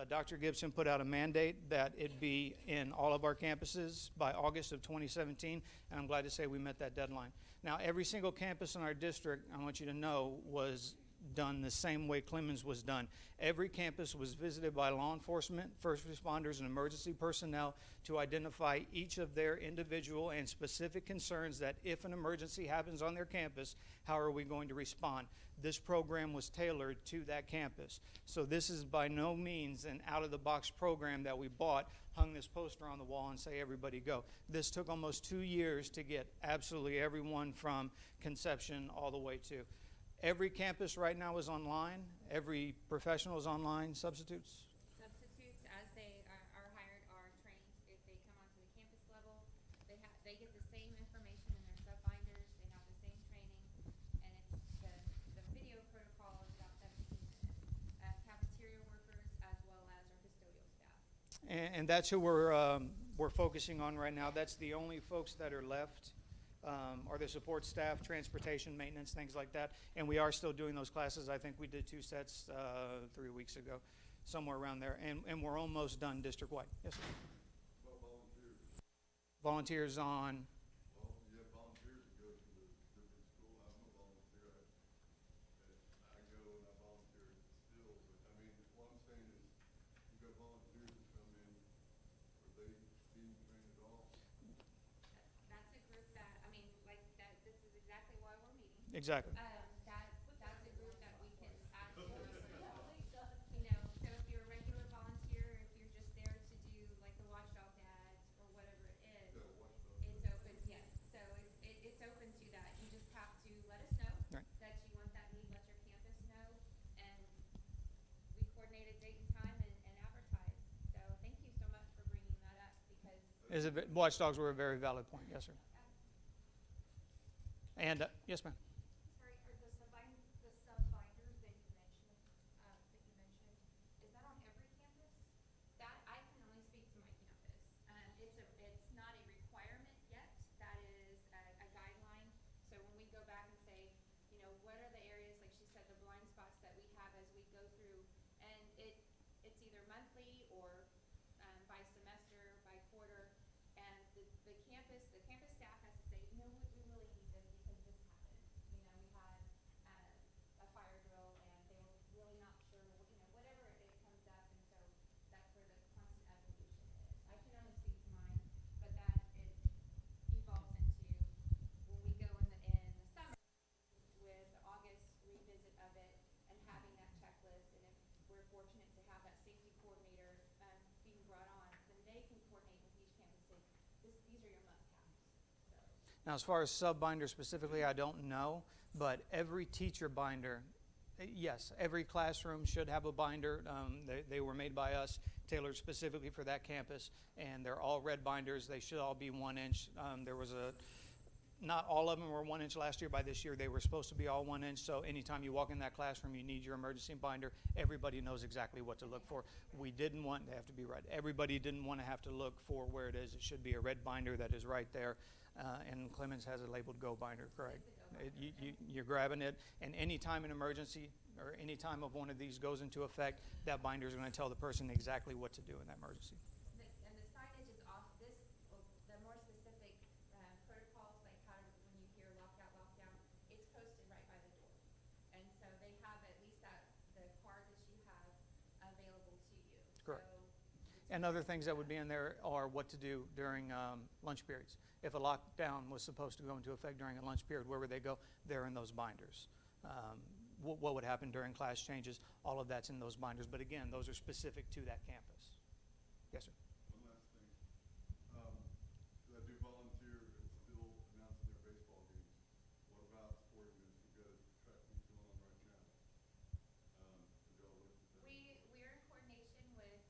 Dr. Gibson put out a mandate that it be in all of our campuses by August of 2017, and I'm glad to say we met that deadline. Now, every single campus in our district, I want you to know, was done the same way Clemens was done. Every campus was visited by law enforcement, first responders, and emergency personnel to identify each of their individual and specific concerns that if an emergency happens on their campus, how are we going to respond? This program was tailored to that campus. So this is by no means an out-of-the-box program that we bought, hung this poster on the wall and say, everybody go. This took almost 2 years to get absolutely everyone from conception all the way to. Every campus right now is online. Every professional is online. Substitutes? Substitutes, as they are hired, are trained. If they come onto the campus level, they get the same information in their sub binders. They have the same training, and it's the video And that's who we're focusing on right now. That's the only folks that are left, are the support staff, transportation, maintenance, things like that. And we are still doing those classes. I think we did 2 sets 3 weeks ago, somewhere around there. And we're almost done district-wide. Yes, sir. What volunteers? Volunteers on, Well, you have volunteers that go to the different school. I'm a volunteer. I go and I volunteer still, but I mean, what I'm saying is, you got volunteers that come in, are they being trained at all? That's a group that, I mean, like, that, this is exactly why we're meeting. exactly. That's a group that we can ask for. You know, so if you're a regular volunteer, if you're just there to do like the watchdog ads or whatever it is, Yeah, watchdog. it's open, yes. So it's open to that. You just have to let us know Right. that you want that need, let your campus know, and we coordinate a date and time and advertise. So thank you so much for bringing that up because Watchdogs were a very valid point. Yes, sir. And, yes, ma'am. Sorry, are the sub-binders that you mentioned, is that on every campus? that I can only speak to my campus. It's not a requirement yet. That is a guideline. So when we go back and say, you know, what are the areas, like she said, the blind spots that we have as we go through, and it's either monthly or by semester, by quarter, and the campus staff has to say, you know, we really need this because this happened. You know, we had a fire drill and they were really not sure, you know, whatever it comes up, and so that's where the constant evolution is. I can only speak to mine, but that it evolves into when we go in the summer with the August revisit of it and having that checklist, and if we're fortunate to have that safety coordinator being brought on, then they can coordinate with each campus and say, these are your must-haves. So. Now, as far as sub-binder specifically, I don't know, but every teacher binder, yes, every classroom should have a binder. They were made by us, tailored specifically for that campus, and they're all red binders. They should all be 1 inch. Not all of them were 1 inch last year. By this year, they were supposed to be all 1 inch, so anytime you walk in that classroom, you need your emergency binder. Everybody knows exactly what to look for. They have to be red. Everybody didn't want to have to look for where it is. It should be a red binder that is right there, and Clemens has it labeled Go Binder, correct? You're grabbing it, and any time an emergency or any time of one of these goes into effect, that binder is going to tell the person exactly what to do in that emergency. And the signage is off this, well, the more specific protocols, like how when you hear lockout, lockdown, it's posted right by the door. And so they have at least the card that you have available to you. Correct. So And other things that would be in there are what to do during lunch periods. If a lockdown was supposed to go into effect during a lunch period, where would they go? They're in those binders. What would happen during class changes? All of that's in those binders. But again, those are specific to that campus. Yes, sir. One last thing. 'Cause I do volunteer and still announcing their baseball games. What about sporting events? We've got a track meet going on right now. Did y'all look at that? we're in coordination with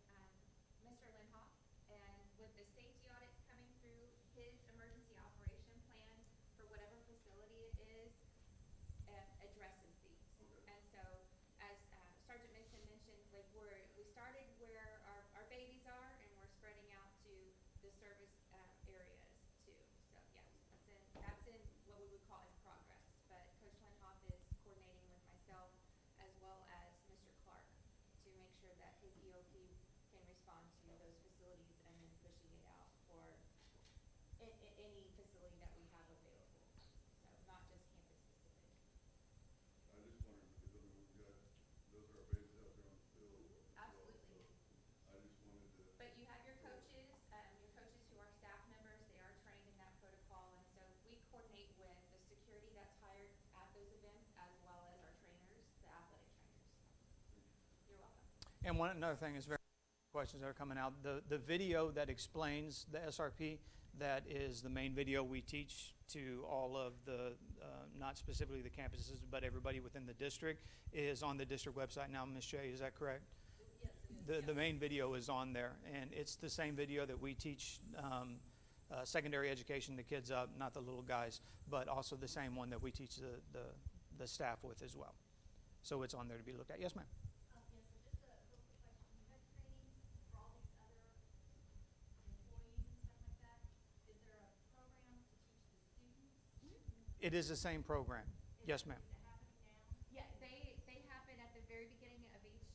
Mr. Lindhoff, and with the safety audits coming through, his emergency operation plan for whatever facility it is addresses these. Okay. And so, as Sergeant Mason mentioned, like we started where our babies are, and we're spreading out to the service areas too. So yes, that's in what we would call in progress. But Coach Lindhoff is coordinating with myself as well as Mr. Clark to make sure that his EOP can respond to those facilities and then pushing it out for any facility that we have available. So not just campus specific. I just wondered, because I mean, we've got, those are our babies out there on the field. as well, Absolutely. so I just wanted to. But you have your coaches who are staff members, they are trained in that protocol, and so we coordinate with the security that's hired at those events as well as our trainers, the athletic trainers. You're welcome. And another thing is questions that are coming out. The video that explains the SRP, that is the main video we teach to all of the, not specifically the campuses, but everybody within the district, is on the district website now. Ms. Shea, is that correct? Yes, it is. The main video is on there, and it's the same video that we teach secondary education, the kids up, not the little guys, but also the same one that we teach the staff with as well. So it's on there to be looked at. Yes, ma'am. Yes, so just a real quick question. You had training for all these other It is the same program. Yes, ma'am. Is it happening now? Yeah, they happen at the very beginning of each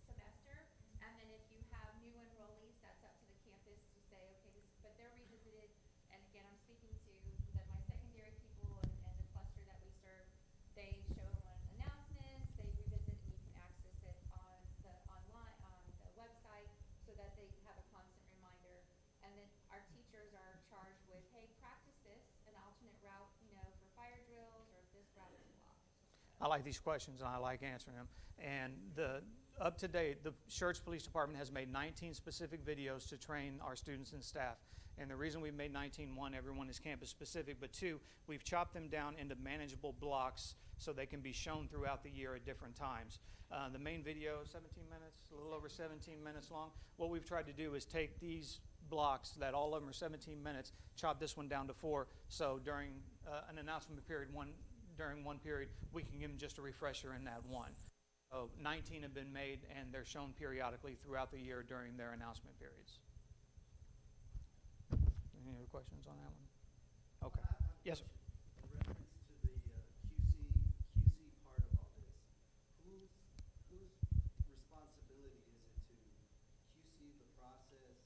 semester, and then if you have new enrollees, that's up to the campus to say, okay, this, but they're revisited. And again, I'm speaking to my secondary people and the cluster that we serve. They show them on announcements, they revisit, and you can access it on the online, on the website, so that they have a constant reminder. And then our teachers are charged with, hey, practice this, an alternate route, you know, for fire drills, or if this route is blocked. I like these questions and I like answering them. And up to date, the Schertz Police Department has made 19 specific videos to train our students and staff. And the reason we've made 19, one, everyone is campus specific, but two, we've chopped them down into manageable blocks so they can be shown throughout the year at different times. The main video, 17 minutes, a little over 17 minutes long. What we've tried to do is take these blocks that all of them are 17 minutes, chop this one down to 4, so during an announcement period, during one period, we can give them just a refresher in that one. 19 have been made, and they're shown periodically throughout the year during their announcement periods. Any other questions on that one? Okay. Yes, sir. In reference to the QC part of all this, whose responsibility is it to QC the process,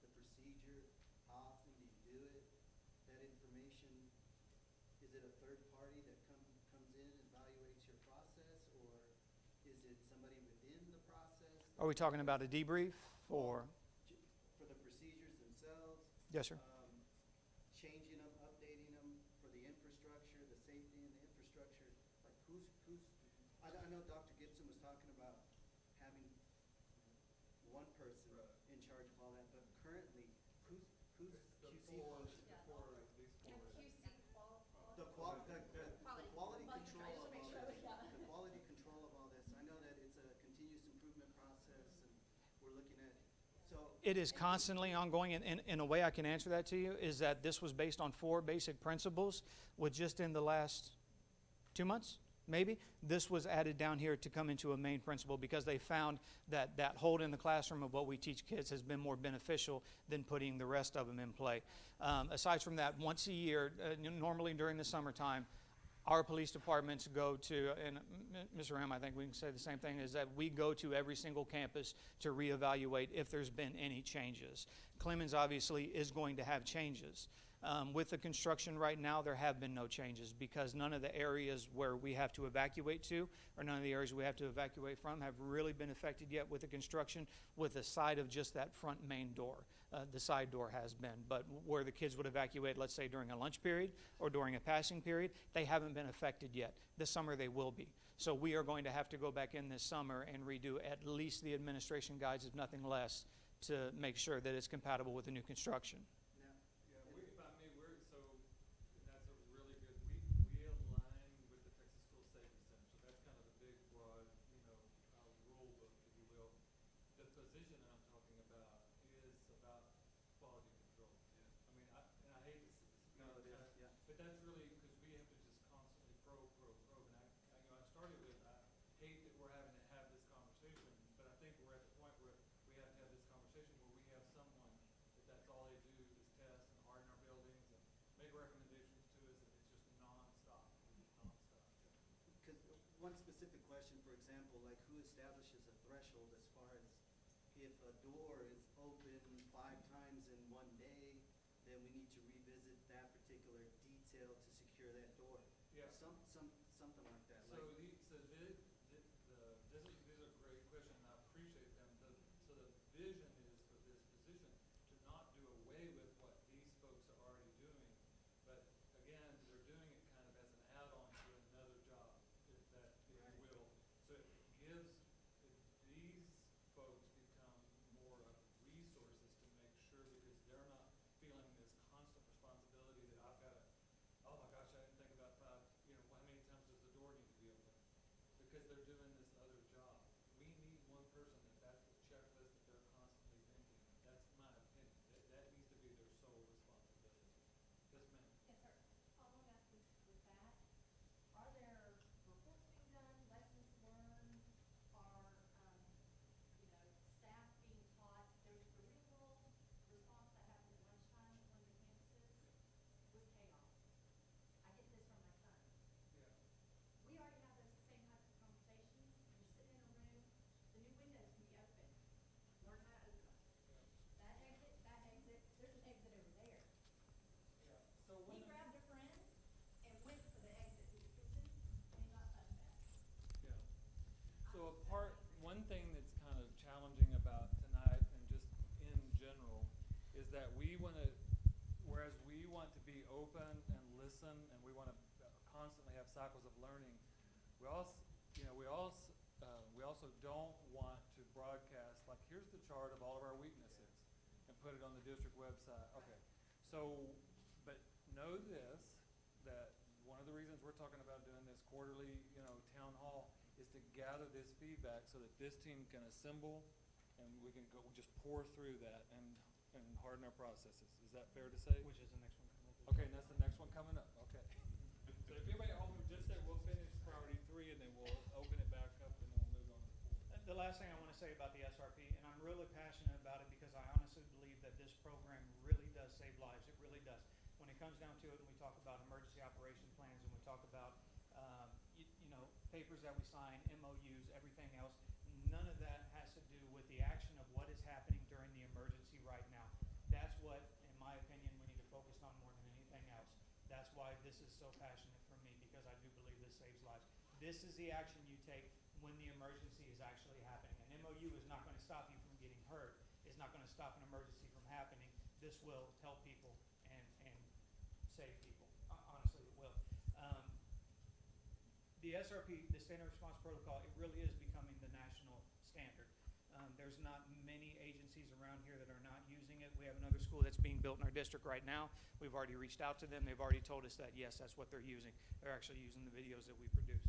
the procedure? How often do you do it? That information, is it a third party that comes in and evaluates your process, or is it somebody within the process? Are we talking about a debrief or? For the procedures themselves? Yes, sir. Changing them, updating them for the infrastructure, the safety and the infrastructure. Like I know Dr. Gibson was talking about having one person in charge of all that, but currently, who's QC function? And QC The quality control of all this. The quality control of all this. I know that it's a continuous improvement process, and we're looking at, so. It is constantly ongoing, and in a way I can answer that to you is that this was based on 4 basic principles, with just in the last 2 months, maybe, this was added down here to come into a main principle because they found that that hold in the classroom of what we teach kids has been more beneficial than putting the rest of them in play. Aside from that, once a year, normally during the summertime, our police departments go to, and Mr. Ram, I think we can say the same thing, is that we go to every single campus to reevaluate if there's been any changes. Clemens obviously is going to have changes. With the construction right now, there have been no changes because none of the areas where we have to evacuate to, or none of the areas we have to evacuate from, have really been affected yet with the construction, with the side of just that front main door. The side door has been, but where the kids would evacuate, let's say during a lunch period or during a passing period, they haven't been affected yet. This summer they will be. So we are going to have to go back in this summer and redo at least the administration guides, if nothing less, to make sure that it's compatible with the new construction. Yeah, if I may, so that's a really good, we align with the Texas School Safety Center, so that's kind of the big, broad, rule book, if you will. The position that I'm talking about is about quality control. Yeah. I mean, and I hate this. No, it is, yeah. But that's really, because we have to just constantly probe. And I started with, I hate that we're having to have this conversation, but I think we're at the point where we have to have this conversation where we have someone that's all they do is test and harden our buildings and make recommendations to us, and it's just nonstop. Because one specific question, for example, like who establishes a threshold as far as if a door is open 5 times in one day, then we need to revisit that particular detail to secure that door. Yeah. Something like that. So these are great questions, and I appreciate them. So the vision is for this position to not do away with what these folks are already doing, but again, they're doing it kind of as an add-on to another job, if you will. So it gives, these folks become more of resources to make sure, because they're not feeling this constant responsibility that I've got to, oh my gosh, I didn't think about how many times one thing that's kind of challenging about tonight and just in general is that we want to, whereas we want to be open and listen and we want to constantly have cycles of learning, we also, we also don't want to broadcast, like, here's the chart of all of our weaknesses and put it on the district website. Okay, so, but know this, that one of the reasons we're talking about doing this quarterly, town hall is to gather this feedback so that this team can assemble and we can go just pour through that and harden our processes. Is that fair to say? Which is the next one coming up. Okay, and that's the next one coming up. Okay. So if anybody at home would just say, we'll finish priority 3 and then we'll open it back up and then we'll move on to 4. The last thing I want to say about the SRP, and I'm really passionate about it because I honestly believe that this program really does save lives. It really does. When it comes down to it, and we talk about emergency operation plans, and we talk about papers that we sign, MOUs, everything else, none of that has to do with the action of what is happening during the emergency right now. That's what, in my opinion, we need to focus on more than anything else. That's why this is so passionate for me, because I do believe this saves lives. This is the action you take when the emergency is actually happening. An MOU is not going to stop you from getting hurt. It's not going to stop an emergency from happening. This will help people and save people. Honestly, it will. The SRP, the Standard Response Protocol, it really is becoming the national standard. There's not many agencies around here that are not using it. We have another school that's being built in our district right now. We've already reached out to them. They've already told us that, yes, that's what they're using. They're actually using the videos that we produce.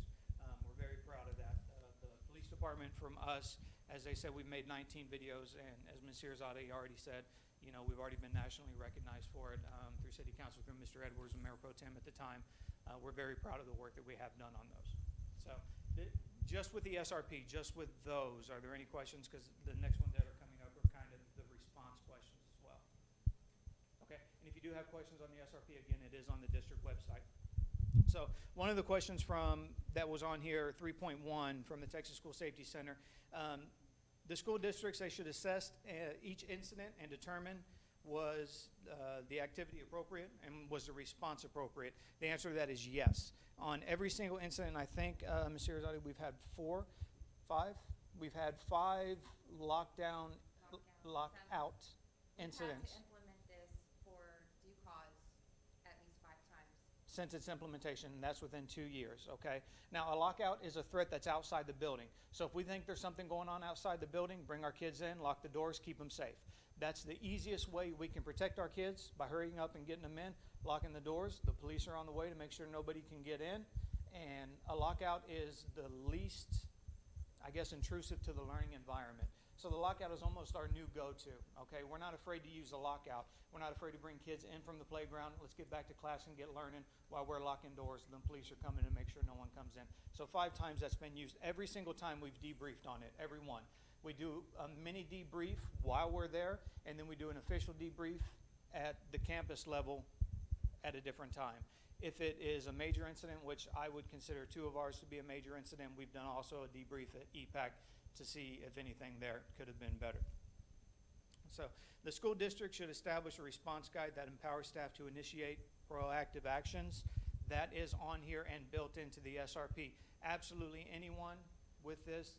We're very proud of that. The police department from us, as they said, we've made 19 videos, and as Ms. Schertz-Cibolo already said, we've already been nationally recognized for it through City Council, through Mr. Edwards and Mayor Pro Tem at the time. We're very proud of the work that we have done on those. So just with the SRP, just with those, are there any questions? Because the next ones that are coming up are kind of the response questions as well. Okay, and if you do have questions on the SRP, again, it is on the district website. So one of the questions that was on here, 3.1 from the Texas School Safety Center, the school districts, they should assess each incident and determine was the activity appropriate and was the response appropriate? The answer to that is yes. On every single incident, I think, Ms. Schertz-Cibolo, we've had 5? We've had 5 lockout incidents. We have to implement this for due cause at least 5 times. Since its implementation, and that's within 2 years, okay? Now, a lockout is a threat that's outside the building. So if we think there's something going on outside the building, bring our kids in, lock the doors, keep them safe. That's the easiest way we can protect our kids, by hurrying up and getting them in, locking the doors. The police are on the way to make sure nobody can get in. And a lockout is the least, I guess, intrusive to the learning environment. So the lockout is almost our new go-to, okay? We're not afraid to use a lockout. We're not afraid to bring kids in from the playground. Let's get back to class and get learning while we're locking doors. The police are coming to make sure no one comes in. So 5 times that's been used. Every single time we've debriefed on it, every one. We do a mini debrief while we're there, and then we do an official debrief at the campus level at a different time. If it is a major incident, which I would consider 2 of ours to be a major incident, we've done also a debrief at EPAC to see if anything there could have been better. So the school district should establish a response guide that empowers staff to initiate proactive actions. That is on here and built into the SRP. Absolutely anyone with this,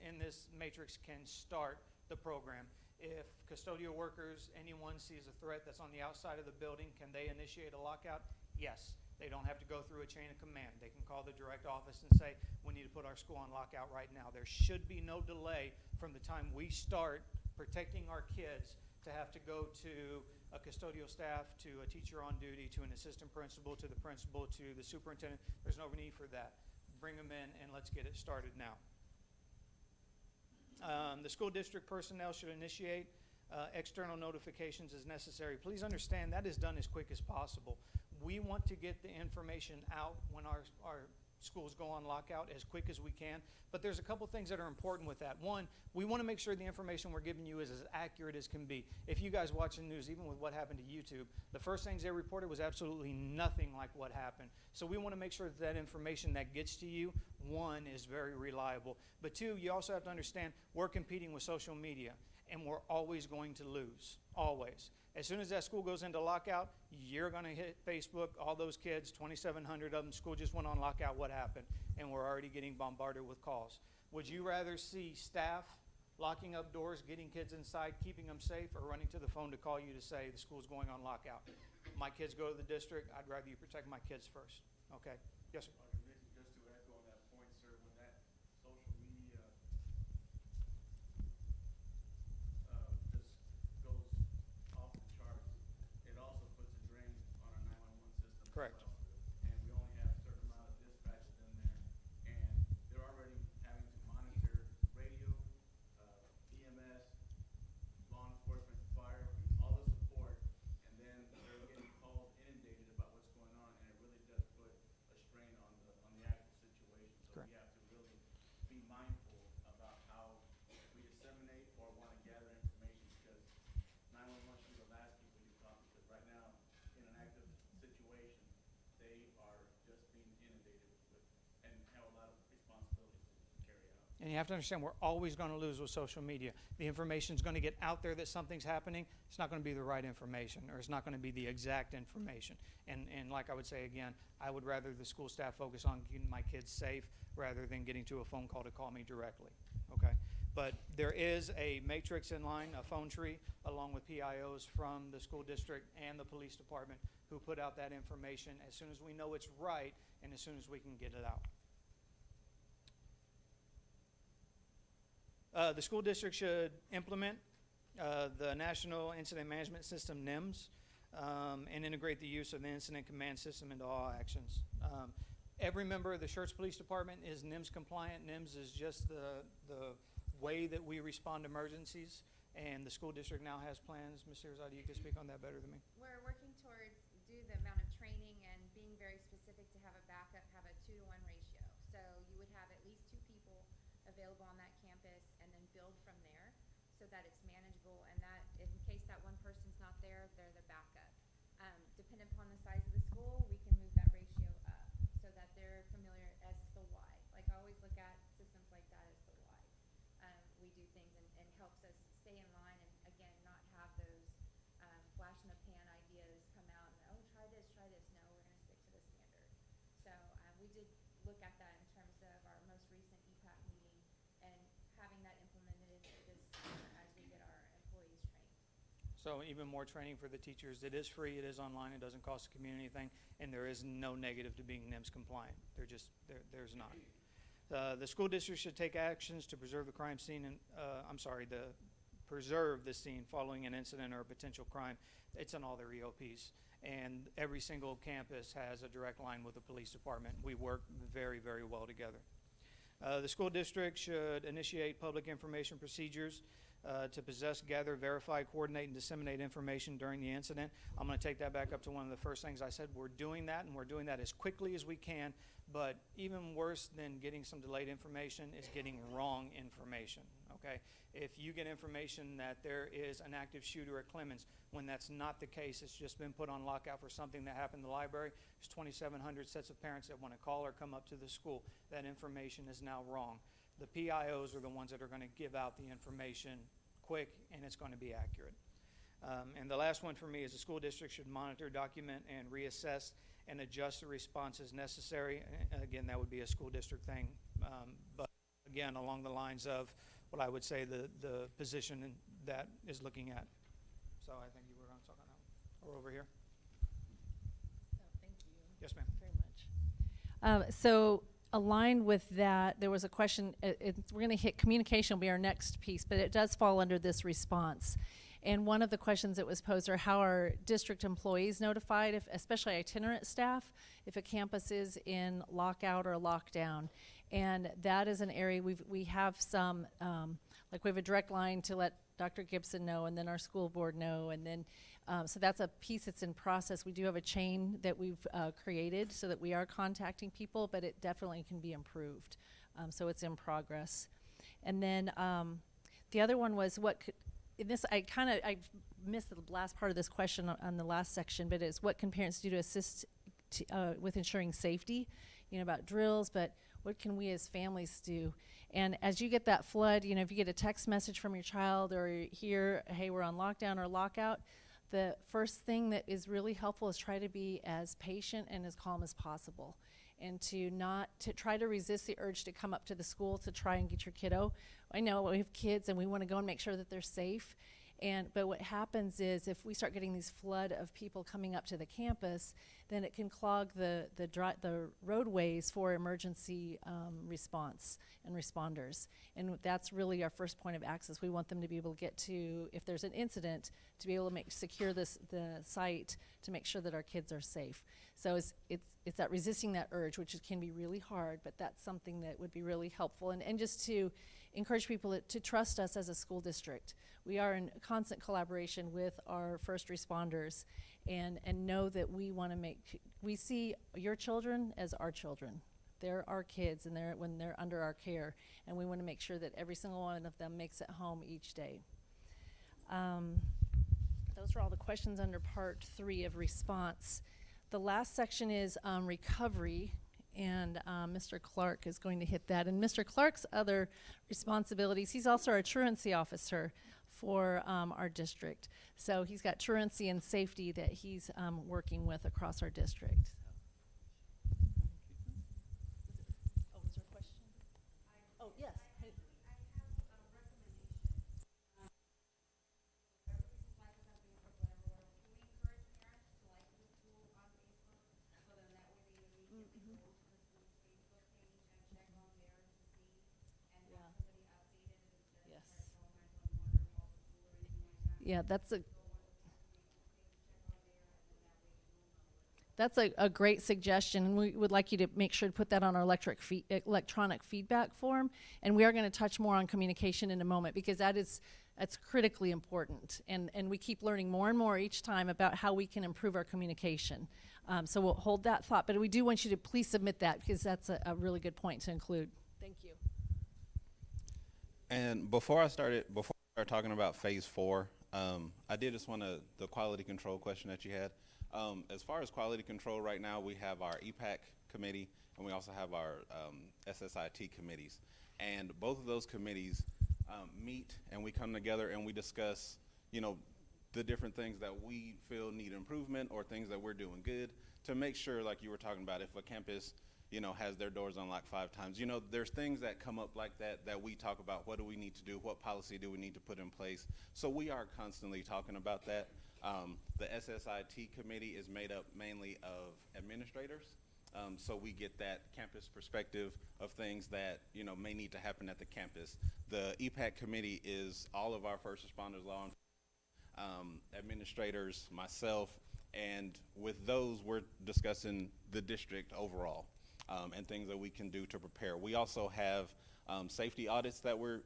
in this matrix, can start the program. If custodial workers, anyone sees a threat that's on the outside of the building, can they initiate a lockout? Yes. They don't have to go through a chain of command. They can call the direct office and say, we need to put our school on lockout right now. There should be no delay from the time we start protecting our kids to have to go to a custodial staff, to a teacher on duty, to an assistant principal, to the principal, to the superintendent. There's no need for that. Bring them in and let's get it started now. The school district personnel should initiate external notifications as necessary. Please understand that is done as quick as possible. We want to get the information out when our schools go on lockout as quick as we can, but there's a couple things that are important with that. One, we want to make sure the information we're giving you is as accurate as can be. If you guys watch the news, even with what happened to YouTube, the first things they reported was absolutely nothing like what happened. So we want to make sure that that information that gets to you, 1, is very reliable. But 2, you also have to understand we're competing with social media, and we're always going to lose, always. As soon as that school goes into lockout, you're going to hit Facebook, all those kids, 2,700 of them, school just went on lockout, what happened? And we're already getting bombarded with calls. Would you rather see staff locking up doors, getting kids inside, keeping them safe, or running to the phone to call you to say the school's going on lockout? My kids go to the district, I'd rather you protect my kids first. Okay? Yes, sir. Dr. Vicky, just to echo on that point, sir, when that social media just goes off the charts, it also puts a drain on our 911 system as Correct. well. And we only have a certain amount of dispatches in there, and they're already having to monitor radio, EMS, law enforcement, fire, all the support, and then they're getting calls inundated about what's going on, and it really does put a strain on the actual situation. So Correct. we have to really be mindful about how we disseminate or want to gather information, because 911 should be the last people you talk to, because right now, in an active situation, they are just being inundated with, and have a lot of responsibilities to carry out. And you have to understand, we're always going to lose with social media. The information's going to get out there that something's happening. It's not going to be the right information, or it's not going to be the exact information. And like I would say again, I would rather the school staff focus on keeping my kids safe rather than getting to a phone call to call me directly, okay? But there is a matrix in line, a phone tree, along with PIOs from the school district and the police department who put out that information as soon as we know it's right and as soon as we can get it out. The school district should implement the National Incident Management System, NIMS, and integrate the use of the Incident Command System into all actions. Every member of the Schertz Police Department is NIMS compliant. NIMS is just the way that we respond to emergencies, and the school district now has plans. Ms. Irizarry, you can speak on that better than me. We're working towards, due to the amount of training and being very specific, to have a backup, have a 2-to-1 ratio. So you would have at least 2 people available on that campus, and then build from there so that it's manageable, and that in case that one person's not there, they're the backup. Depending upon the size of the school, we can move that ratio up so that they're familiar as the why. Like, I always look at systems like that as the why. We do things, and helps us stay in line, and again, not have those flash in the pan ideas come out and, oh, try this, try this. No, we're going to stick to the standard. So we did look at that in terms of our most recent EPAC meeting, and having that implemented this summer as we get our employees trained. So even more training for the teachers. It is free, it is online, it doesn't cost the community anything, and there is no negative to being NIMS compliant. There's not. The school district should take actions to preserve the crime scene and, preserve the scene following an incident or a potential crime. It's in all their EOPs. And every single campus has a direct line with the police department. We work very, very well together. The school district should initiate public information procedures to possess, gather, verify, coordinate, and disseminate information during the incident. I'm going to take that back up to one of the first things I said. We're doing that, and we're doing that as quickly as we can, but even worse than getting some delayed information is getting wrong information, okay? If you get information that there is an active shooter at Clemens, when that's not the case, it's just been put on lockout for something that happened in the library, there's 2,700 sets of parents that want to call or come up to the school. That information is now wrong. The PIOs are the ones that are going to give out the information quick, and it's going to be accurate. And the last one for me is the school district should monitor, document, and reassess and adjust the response as necessary. Again, that would be a school district thing, but again, along the lines of what I would say the position that is looking at. So I think you were going to talk on that one. Or over here. Thank you. Yes, ma'am. Very much. So aligned with that, there was a question, we're going to hit communication will be our next piece, but it does fall under this response. And one of the questions that was posed are how are district employees notified, if, especially itinerant staff, if a campus is in lockout or lockdown. And that is an area we have some, like we have a direct line to let Dr. Gibson know, and then our school board know, and then so that's a piece that's in process. We do have a chain that we've created so that we are contacting people, but it definitely can be improved. So it's in progress. And then the other one was what could, in this, I missed the last part of this question on the last section, but it's what can parents do to assist with ensuring safety, you know, about drills, but what can we as families do? And as you get that flood, you know, if you get a text message from your child or you hear, hey, we're on lockdown or lockout, the first thing that is really helpful is try to be as patient and as calm as possible. and to try to resist the urge to come up to the school to try and get your kiddo. I know we have kids and we want to go and make sure that they're safe. But what happens is if we start getting these flood of people coming up to the campus, then it can clog the roadways for emergency response and responders. And that's really our first point of access. We want them to be able to get to, if there's an incident, to be able to secure the site to make sure that our kids are safe. So it's that resisting that urge, which can be really hard, but that's something that would be really helpful. And just to encourage people to trust us as a school district. We are in constant collaboration with our first responders and know that we see your children as our children. They're our kids and when they're under our care, and we want to make sure that every single one of them makes it home each day. Those are all the questions under part 3 of response. The last section is recovery, and Mr. Clark is going to hit that. And Mr. Clark's other responsibilities, he's also our truancy officer for our district. So he's got truancy and safety that he's working with across our district. Oh, was there a question? Oh, yes. Hey. Yeah, that's a great suggestion, and we would like you to make sure to put that on our electronic feedback form. And we are going to touch more on communication in a moment, because that's critically important. And we keep learning more and more each time about how we can improve our communication. So we'll hold that thought, but we do want you to please submit that, because that's a really good point to include. Thank you. And before I start talking about phase 4, I did just want the quality control question that you had. As far as quality control right now, we have our EPAC committee and we also have our SSIT committees. And both of those committees meet and we come together and we discuss, the different things that we feel need improvement or things that we're doing good to make sure, like you were talking about, if a campus has their doors unlocked 5 times. There's things that come up like that we talk about. What do we need to do? What policy do we need to put in place? So we are constantly talking about that. The SSIT committee is made up mainly of administrators. So we get that campus perspective of things that, may need to happen at the campus. The EPAC committee is all of our first responders, law enforcement, administrators, myself, and with those, we're discussing the district overall. And things that we can do to prepare. We also have safety audits that we're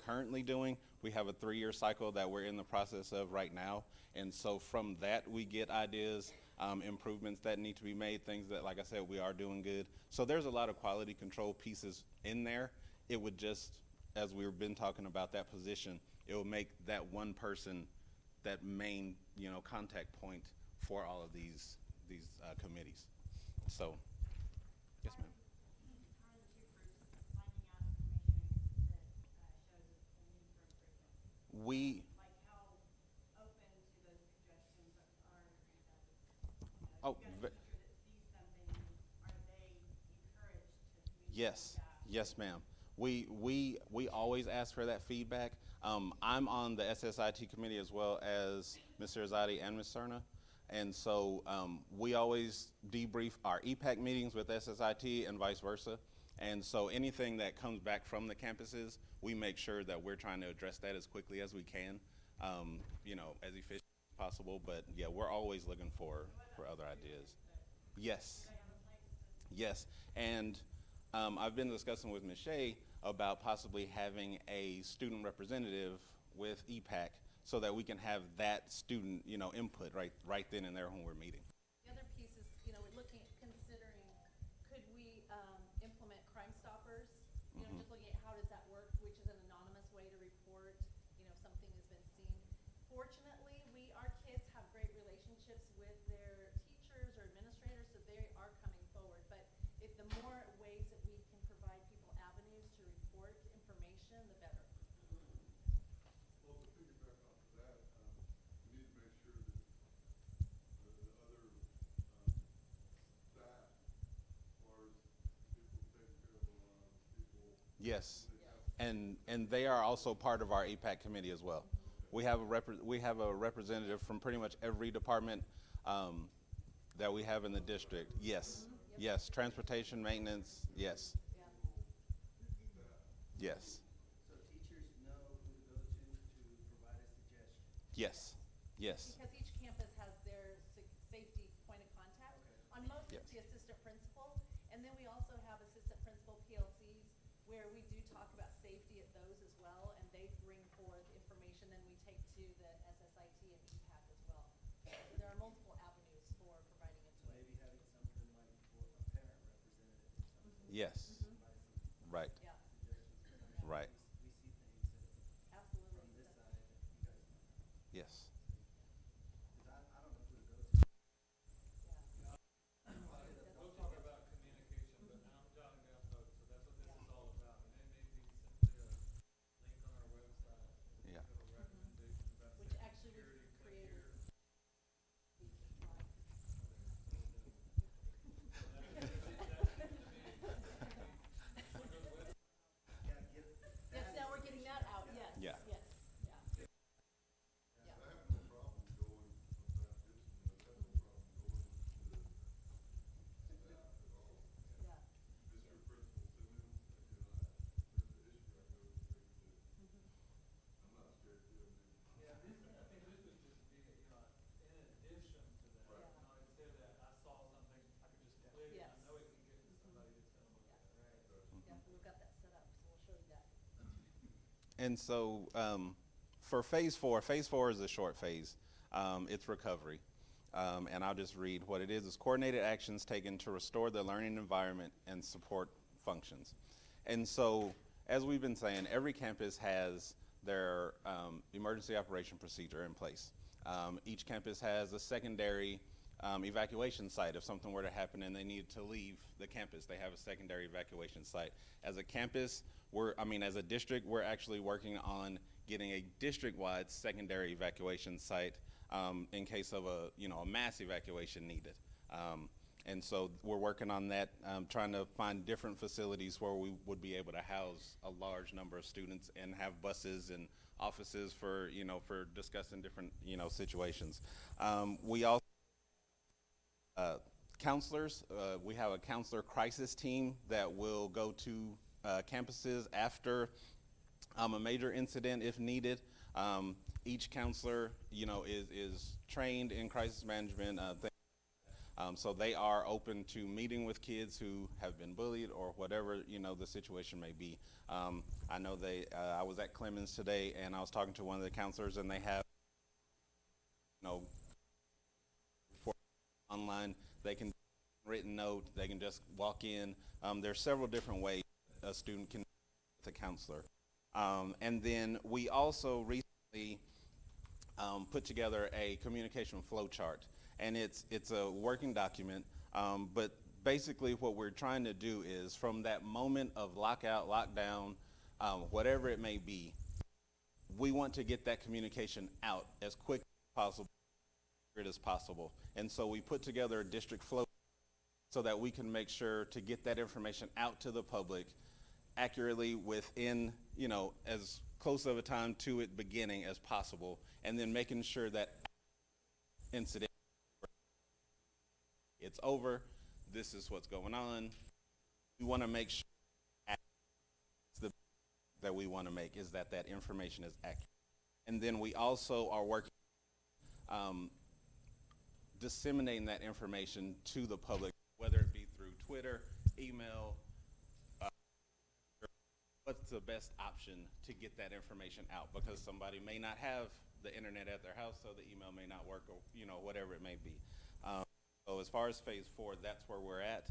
currently doing. We have a 3-year cycle that we're in the process of right now, and so from that we get ideas, improvements that need to be made, things that, like I said, we are doing good. So there's a lot of quality control pieces in there. It would just, as we've been talking about that position, it will make that one person that main contact point for all of these committees. So. Yes, ma'am. We yes ma'am. We always ask for that feedback. I'm on the SSIT committee as well as Ms. Irzadi and Ms. Cerna. And so we always debrief our EPAC meetings with SSIT and vice versa. And so anything that comes back from the campuses, we make sure that we're trying to address that as quickly as we can, as efficient as possible. But yeah, we're always looking for other ideas. Yes. Yes. And I've been discussing with Ms. Shea about possibly having a student representative with EPAC, so that we can have that student, input right then and there when we're meeting. The other piece is, considering, could we implement Crime Stoppers? Just looking at how does that work, which is an anonymous way to report, something has been seen. Fortunately, our kids have great relationships with their teachers or administrators, so they are coming forward. But the more ways that we can provide people avenues to report information, the better. Well, to piggyback off of that, we need to make sure that the other staff, as far as Yes. And they are also part of our EPAC committee as well. We have a representative from pretty much every department that we have in the district. Yes. Yes. Transportation, maintenance. Yes. Yes. So teachers know who to go to provide a suggestion. Yes. Yes. Because each campus has their safety point of contact. On most, Yes. it's the assistant principal, and then we also have assistant principal PLCs where we do talk about safety at those as well, and they bring forth information, then we take to the SSIT and EPAC as well. So there are multiple avenues for providing input. Maybe having something like for a parent representative or something. Yes. Right. Yeah, Suggestions. Right. We see things that absolutely. from this side that you guys might not. Yes. Because I don't know who to go to. We'll talk about communication, but now I'm jotting down notes, so that's what this is all about. And it may be simply a link on our website. Yeah. Have a recommendation about Which safety, actually we've security, click created. here. Yes, now we're getting that out, yes, Yeah. yes, yeah. I have no problem going about this, I have no problem going to the staff at all. Yeah. District Principal Simmons, there's an issue, I go straight to. I'm not scared to do it. Yeah, I think this would just be, in addition to that. Right. Instead of that, I saw something, I could just click, Yes. I know it can get to somebody that's gonna look at it, right? Yeah, we've got that set up, so we'll show you that. And so for phase four is a short phase. It's recovery. And I'll just read what it is. It's coordinated actions taken to restore the learning environment and support functions. And so, as we've been saying, every campus has their emergency operation procedure in place. Each campus has a secondary evacuation site. If something were to happen and they needed to leave the campus, they have a secondary evacuation site. As a campus, as a district, we're actually working on getting a district-wide secondary evacuation site in case of a mass evacuation needed. And so we're working on that, trying to find different facilities where we would be able to house a large number of students and have buses and offices for discussing different, situations. We also counselors. We have a counselor crisis team that will go to campuses after a major incident if needed. Each counselor, is trained in crisis management. So they are open to meeting with kids who have been bullied or whatever, the situation may be. I know I was at Clemens today and I was talking to one of the counselors and they have, for online, they can written note, they can just walk in. There's several different ways a student can with a counselor. And then we also recently put together a communication flow chart. And it's a working document, but basically what we're trying to do is from that moment of lockout, lockdown, whatever it may be, we want to get that communication out as quick as possible. And so we put together a district flow so that we can make sure to get that information out to the public accurately within, as close of a time to it beginning as possible, and then making sure that incident it's over, this is what's going on. We want to make sure that we want to make is that information is accurate. And then we also are working disseminating that information to the public, whether it be through Twitter, email, what's the best option to get that information out, because somebody may not have the internet at their house, so the email may not work, or whatever it may be. So as far as phase 4, that's where we're at.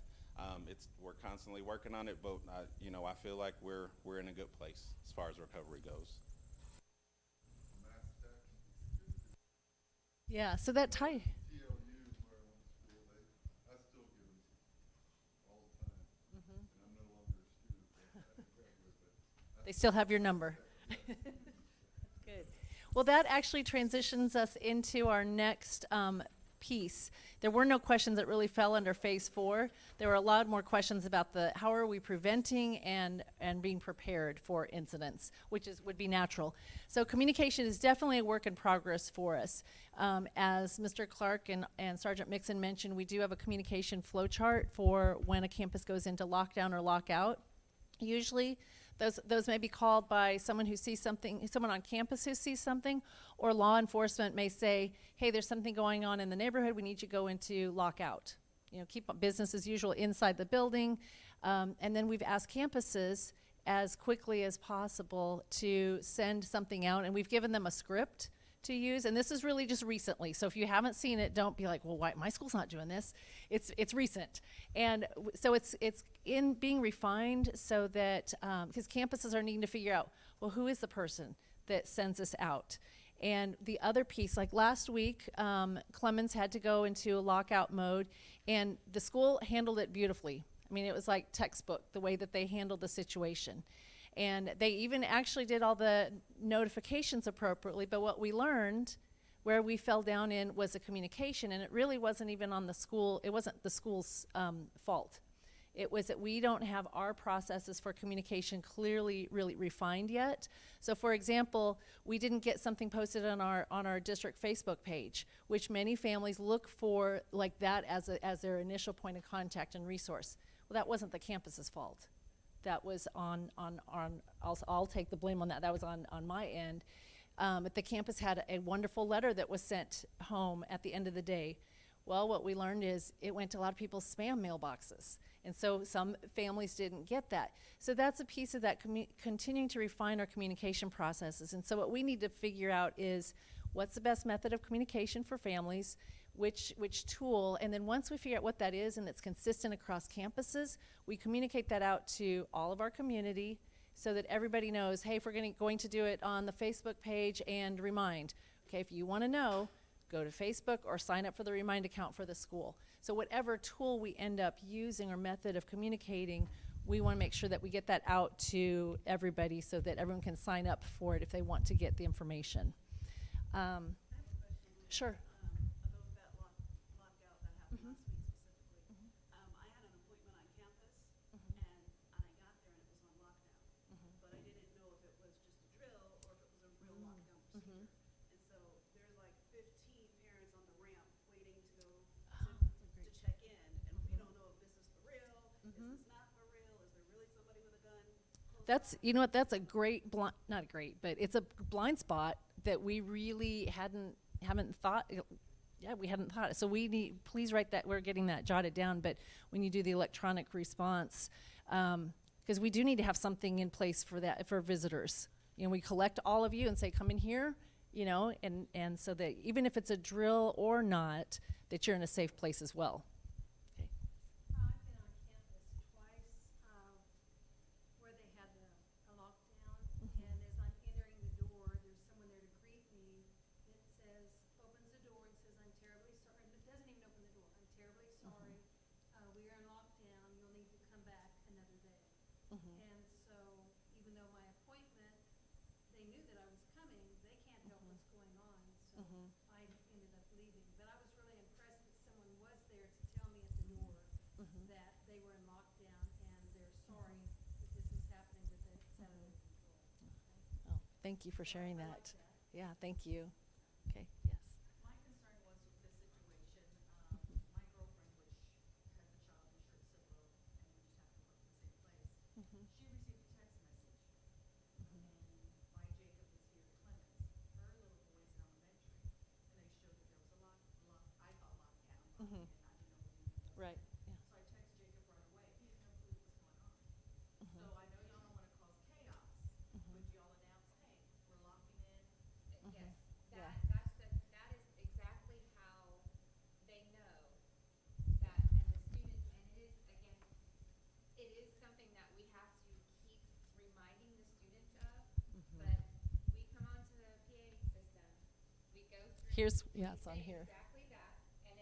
We're constantly working on it, but I feel like we're in a good place as far as recovery goes. Mass tech, Yeah, so that tie, TLU, where I went to school, I still get them all the time. And I'm no longer a student, but I graduated, but they still have your number. Good. Well, that actually transitions us into our next piece, there were no questions that really fell under phase 4. There were a lot more questions about how are we preventing and being prepared for incidents, which would be natural. So communication is definitely a work in progress for us. As Mr. Clark and Sergeant Mixon mentioned, we do have a communication flow chart for when a campus goes into lockdown or lockout. Usually, those may be called by someone who sees something, someone on campus who sees something, or law enforcement may say, hey, there's something going on in the neighborhood, we need you to go into lockout. You know, keep business as usual inside the building. And then we've asked campuses as quickly as possible to send something out, and we've given them a script to use, and this is really just recently. So if you haven't seen it, don't be like, well, why my school's not doing this? It's recent, and so it's in being refined so that because campuses are needing to figure out, well, who is the person that sends us out? And the other piece, like last week, Clemens had to go into a lockout mode, and the school handled it beautifully. I mean, it was like textbook the way that they handled the situation. And they even actually did all the notifications appropriately, but what we learned, where we fell down in, was the communication, and it really wasn't even on the school, it wasn't the school's fault. It was that we don't have our processes for communication clearly really refined yet. So for example, we didn't get something posted on our district Facebook page, which many families look for like that as their initial point of contact and resource. Well, that wasn't the campus's fault. That was I'll take the blame on that. That was on my end. But the campus had a wonderful letter that was sent home at the end of the day. Well, what we learned is it went to a lot of people's spam mailboxes. And so some families didn't get that. So that's a piece of that, continuing to refine our communication processes. And so what we need to figure out is what's the best method of communication for families, which tool, and then once we figure out what that is and it's consistent across campuses, we communicate that out to all of our community so that everybody knows, hey, if we're going to do it on the Facebook page, and remind, okay, if you want to know, go to Facebook or sign up for the Remind account for the school. So whatever tool we end up using or method of communicating, we want to make sure that we get that out to everybody so that everyone can sign up for it if they want to get the information. Sure. That's, you know what, that's a great not great, but it's a blind spot that we really haven't thought. Yeah, we hadn't thought. So we need, please write that, we're getting that jotted down, but when you do the electronic response, because we do need to have something in place for that, for visitors. You know, we collect all of you and say, come in here, you know, and so that even if it's a drill or not, that you're in a safe place as well. Okay. I've been on campus twice where they had a lockdown, and as I'm entering the door, there's someone there to greet me that says, opens the door and says, I'm terribly sorry, but doesn't even open the door. I'm terribly sorry. We are in lockdown. You'll need to come back another day. And so even though my appointment, they knew that I was coming, they can't help what's going on. So I ended up leaving. But I was really impressed that someone was there to tell me at the door that they were in lockdown and they're sorry that this is happening, but that it's out of their control. Oh, thank you for sharing that. Yeah, thank you. Okay, yes. My concern was with this situation, my girlfriend, which has a child in Schertz-Cibolo, and we just happen to work in the same place, she received a text message, and my Jacob is here at Clemens. Her little boy's in elementary, and they showed that there was a I thought lockdown, and I didn't know what it was. Right. Yeah. So I texted Jacob right away. He had no clue what was going on. So I know y'all don't want to cause chaos, but y'all announce, hey, we're locking in. Yes, Yeah. that is exactly how they know that, and the students, and it is, again, it is something that we have to keep reminding the students of, but we come onto the PA system, we go through. Yeah, it's on say here. Exactly that, and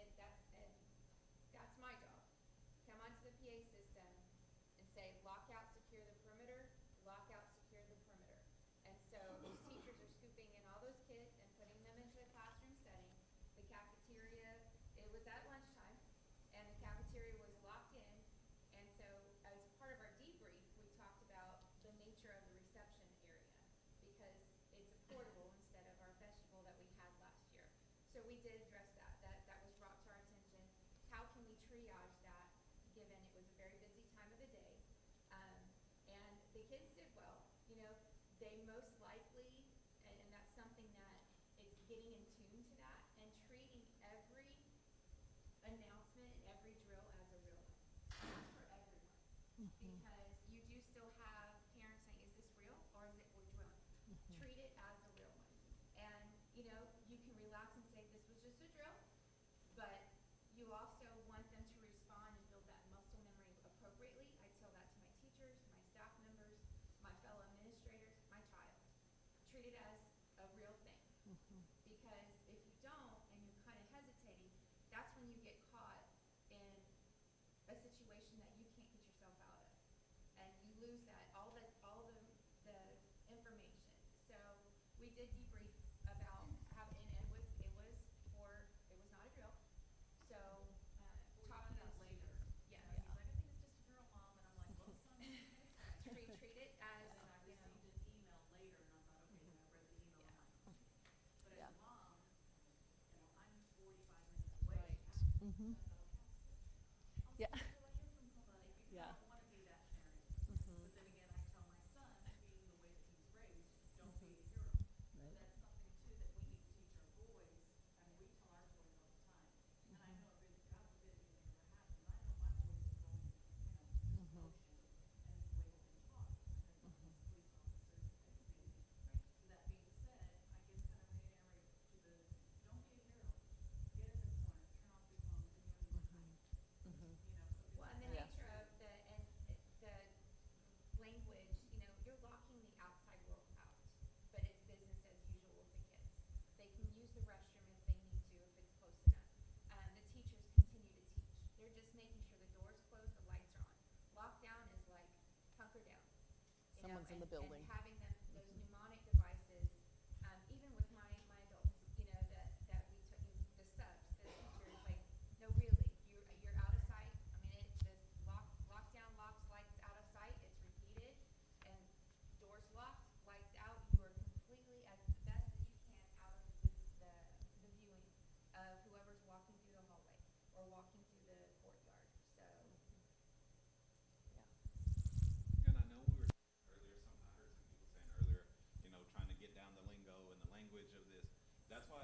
that's my job. Come onto the PA system and say, lock out, secure the perimeter, lock out, secure the perimeter. And so these teachers are scooping in all those kids and putting them into a classroom setting. The cafeteria did address that. That was brought to our attention. How can we triage that, given it was a very busy time of the day? And the kids did well. You know, they most likely, and that's something that is getting in tune to that and treating every announcement and every drill as a real one. And that's for everyone. Because you do still have parents saying, is this real or is it we're drilling? Treat it as a real one. And, you know, you can relax and say this was just a drill, but you also want them to respond and build that muscle memory appropriately. I tell that to my teachers, my staff members, my fellow administrators, my child. Treat it as a real thing. Because if you don't and you're kind of hesitating, that's when you get caught in a situation that you can't get yourself out of. And you lose that, all the information. So we did debrief about how, and it was not a drill. So, talking that to later. students. Yeah. He's like, I think it's just a drill, Mom, and I'm like, well, son, Treat it as, and I you know. received an email later, and I thought, okay, then I read the email, I'm like, but as a mom, you know, I'm 45 minutes away. Mm-hmm. Yeah. Until I hear from somebody, because Yeah. I don't want to be that parent. But then again, I tell my son, being the way that he's raised, don't be a hero. Right. That's something too that we need to teach our boys, and we tell our boys all the time. And I know, God forbid anything ever happens, I know my boys are going, you know, through this motion, and it's the way they've been taught. And then police officers and things. So that being said, I guess kind of reiterate to the, don't be a hero. Get in the corner, turn off your phone, and you're in your time. You know, Well, and the Yeah. nature of the language, you know, you're locking the outside world out, but it's business as usual with the kids. They can use the restroom if they need to, if it's close enough. The teachers continue to teach. They're just making sure the door's closed, the lights are on. Lockdown is like hunker down. You know, Someone's in the building. And having them, those mnemonic devices, even with my adults, you know, that we took, the subs, the teachers, like, no, really, you're out of sight. I mean, lockdown locks lights out of sight. It's repeated, and doors locked, lights out. You are completely as best as you can out of the viewing of whoever's walking through the hallway or walking through the courtyard. So. And I know we were earlier, I heard some people saying earlier, you know, trying to get down the lingo and the language of this. That's why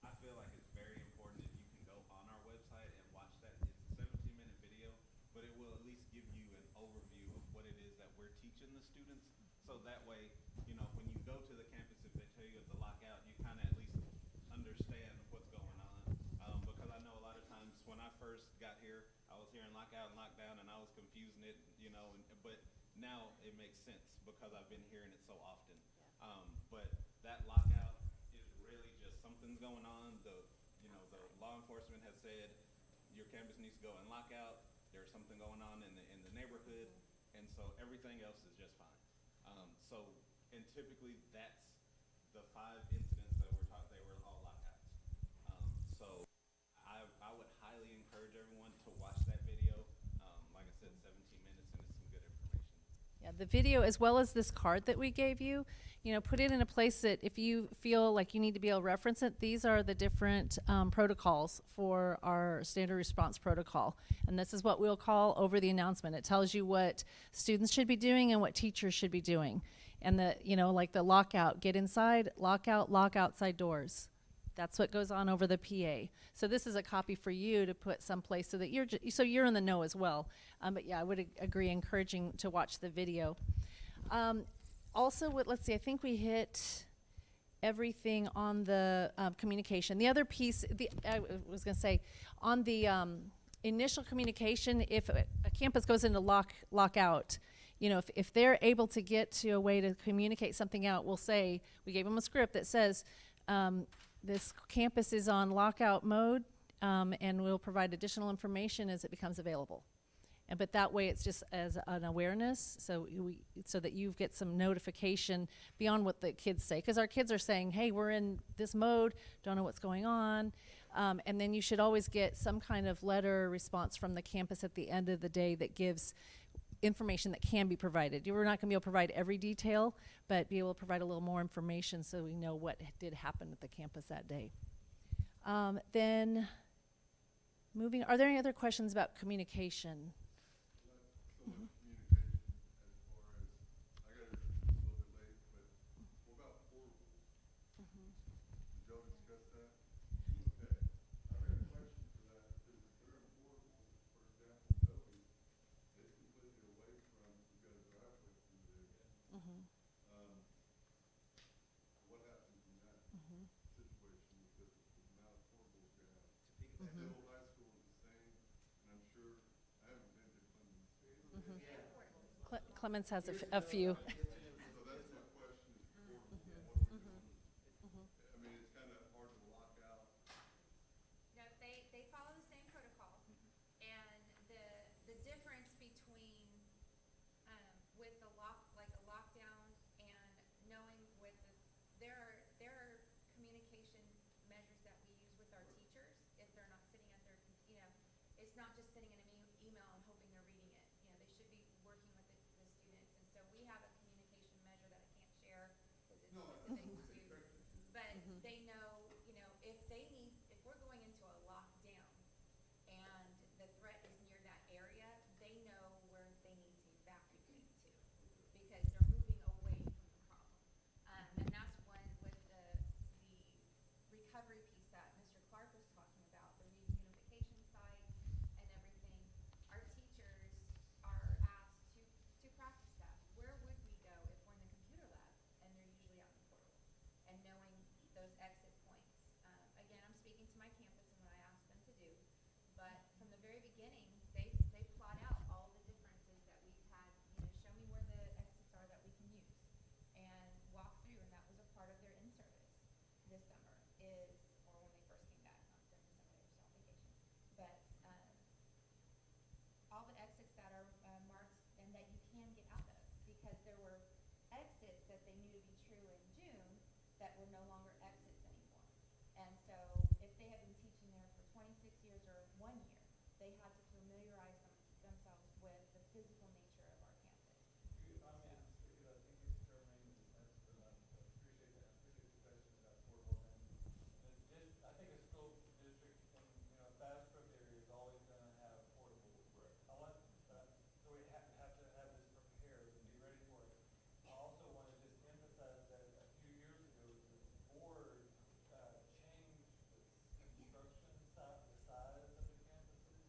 I feel like it's very important if you can go on our website and watch that. It's a 17-minute video, but it will at least give you an overview of what it is that we're teaching the students. So that way, you know, when you go to the campus, if they tell you at the lockout, you kind of at least understand what's going on. Because I know a lot of times when I first got here, I was hearing lockout and lockdown, and I was confusing it, you know, but now it makes sense because I've been hearing it so often. But that lockout is really just something's going on. The law enforcement has said your campus needs to go in lockout. There's something going on in the neighborhood, and so everything else is just fine. And typically that's the 5 incidents that were taught. They were all lockouts. So I would highly encourage everyone to watch that video. Like I said, 17 minutes, and it's some good information. Yeah, the video as well as this card that we gave you, you know, put it in a place that if you feel like you need to be able to reference it, these are the different protocols for our standard response protocol. And this is what we'll call over the announcement. It tells you what students should be doing and what teachers should be doing. And the, you know, like the lockout, get inside, lock out, lock outside doors. That's what goes on over the PA. So this is a copy for you to put someplace so that you're in the know as well. But yeah, I would agree, encouraging to watch the video. Also, let's see, I think we hit everything on the communication. The other piece, I was going to say, on the initial communication, if a campus goes into lockout, you know, if they're able to get to a way to communicate something out, we'll say, we gave them a script that says, this campus is on lockout mode, and we'll provide additional information as it becomes available. But that way it's just as an awareness, so that you get some notification beyond what the kids say. Because our kids are saying, hey, we're in this mode, don't know what's going on. And then you should always get some kind of letter response from the campus at the end of the day that gives information that can be provided. We're not going to be able to provide every detail, but be able to provide a little more information so we know what did happen at the campus that day. Then, moving, are there any other questions about communication? So much communication as far as, I got here a little bit late, but what about portables? Did y'all discuss that? Okay, I've got a question for that, because if they're in portables, for example, Toby, it's completely away from, you've got a driveway through there. What happens in that situation with the amount of portables you have? The old high school is the same, and I'm sure, I haven't been to Clemens. Clemens has a few. So that's my question, is portable, what are we doing? I mean, it's kind of hard to lock out. No, they follow the same protocol, and the difference between, with the like a lockdown and knowing with there are communication measures that we use with our teachers if they're not sitting at their, it's not just sending an email and hoping they're reading it. They should be working with the students, and so we have a communication measure that I can't share because it's specific to, but they know, if they need, if we're going into a lockdown and the threat is near that area, they know where they need to evacuate to because they're moving away from the problem. And that's when with the recovery piece that Mr. Clark was talking about, the reunification site and everything, our teachers are asked to practice that. Where would we go if we're in the computer lab and they're usually out in the portal? And knowing those exit points. Again, I'm speaking to my campus and what I asked them to do, but from the very beginning, they plot out all the differences that we've had, show me where the exits are that we can use and walk through, and that was a part of their in-service this summer or when they first came back, not during the summer, they were still on vacation. But all the exits that are marked and that you can get out of, because there were exits that they knew to be true in June that were no longer exits anymore. And so if they had been teaching there for 26 years or 1 year, they had to familiarize themselves with the physical nature of our campus. If I may, because I think it's germane to this next, but I appreciate that. I appreciate the question about portable. And I think a school district in, fast-growth area is always going to have portable. Correct. So we have to have this prepared and be ready for it. I also want to just emphasize that a few years ago, the board changed the construction size of the campuses.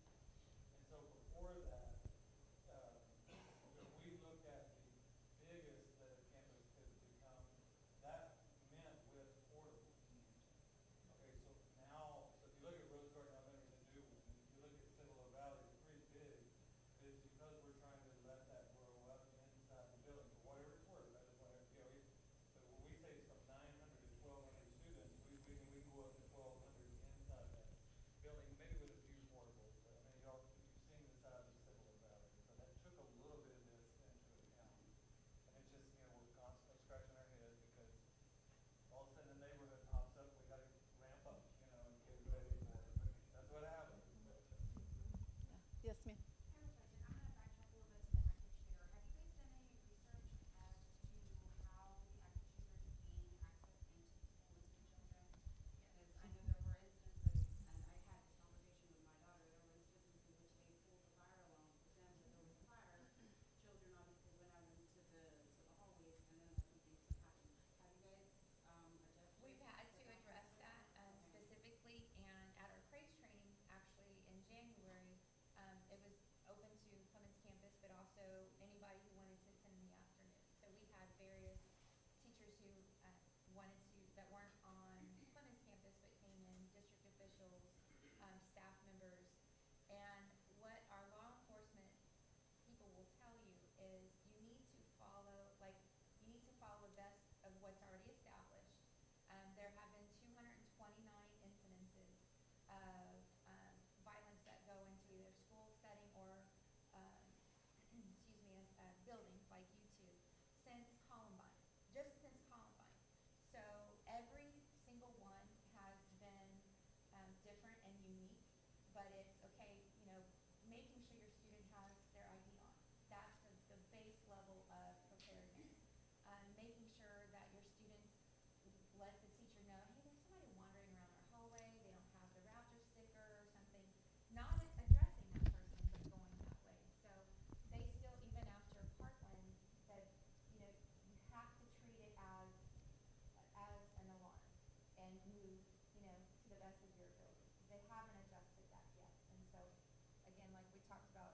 talked about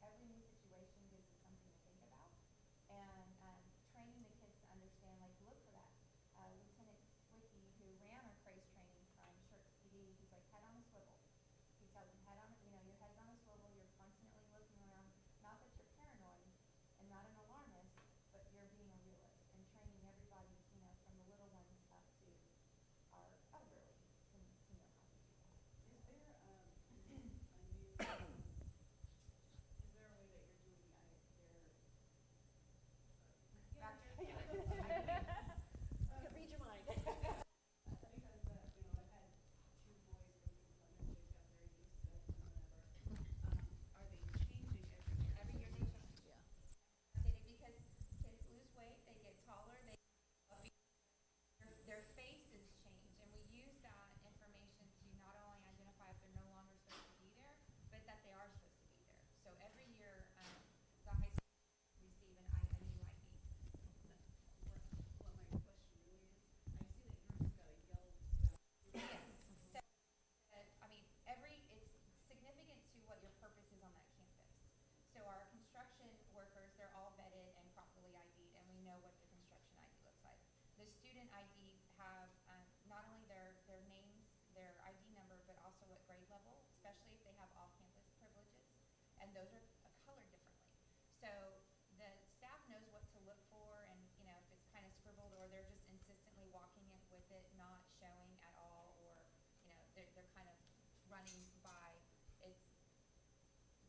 every new situation gives us something to think about. And training the kids to understand, like, look for that. Lieutenant Wiki, who ran our craze training from Schertz-Cibolo-Universal, he's like, head on a swivel. He tells them, your head's on a swivel, you're constantly looking around. Not that you're paranoid and not an alarmist, but you're being a realist and training everybody, from the little ones up to our elderly to know how to do that. Is there a new, is there a way that you're doing I can read your mind. because, I've had two boys go through Clemens, they've got very used to it and whatever. Are they changing every year? Every year they change. Yeah. Because kids lose weight, they get taller, their faces change, and we use that information to not only identify if they're no longer supposed to be there, but that they are supposed to be there. So every year, the high school receive a new ID. What my question really is, I see that yours has got a yellow Yes. So, it's significant to what your purpose is on that campus. So our construction workers, they're all vetted and properly ID'd, and we know what the construction ID looks like. The student ID have not only their names, their ID number, but also what grade level, especially if they have off-campus privileges, and those are colored differently. So the staff knows what to look for, and if it's kind of scribbled or they're just insistently walking it with it, not showing at all, or they're kind of running by. It's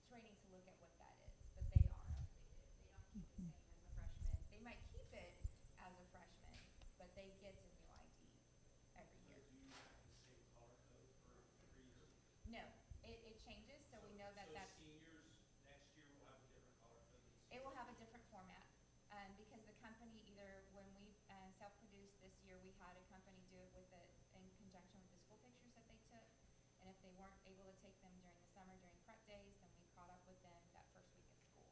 training to look at what that is, but they are updated. They don't keep the same as a freshman. They might keep it as a freshman, but they get a new ID every year. Do you have the same color code for every year? No, it changes, so we know that that's. Seniors next year will have a different color code than It will have a different format, because the company, either when we self-produced this year, we had a company do it in conjunction with the school pictures that they took, and if they weren't able to take them during the summer during prep days, then we caught up with them that first week of school.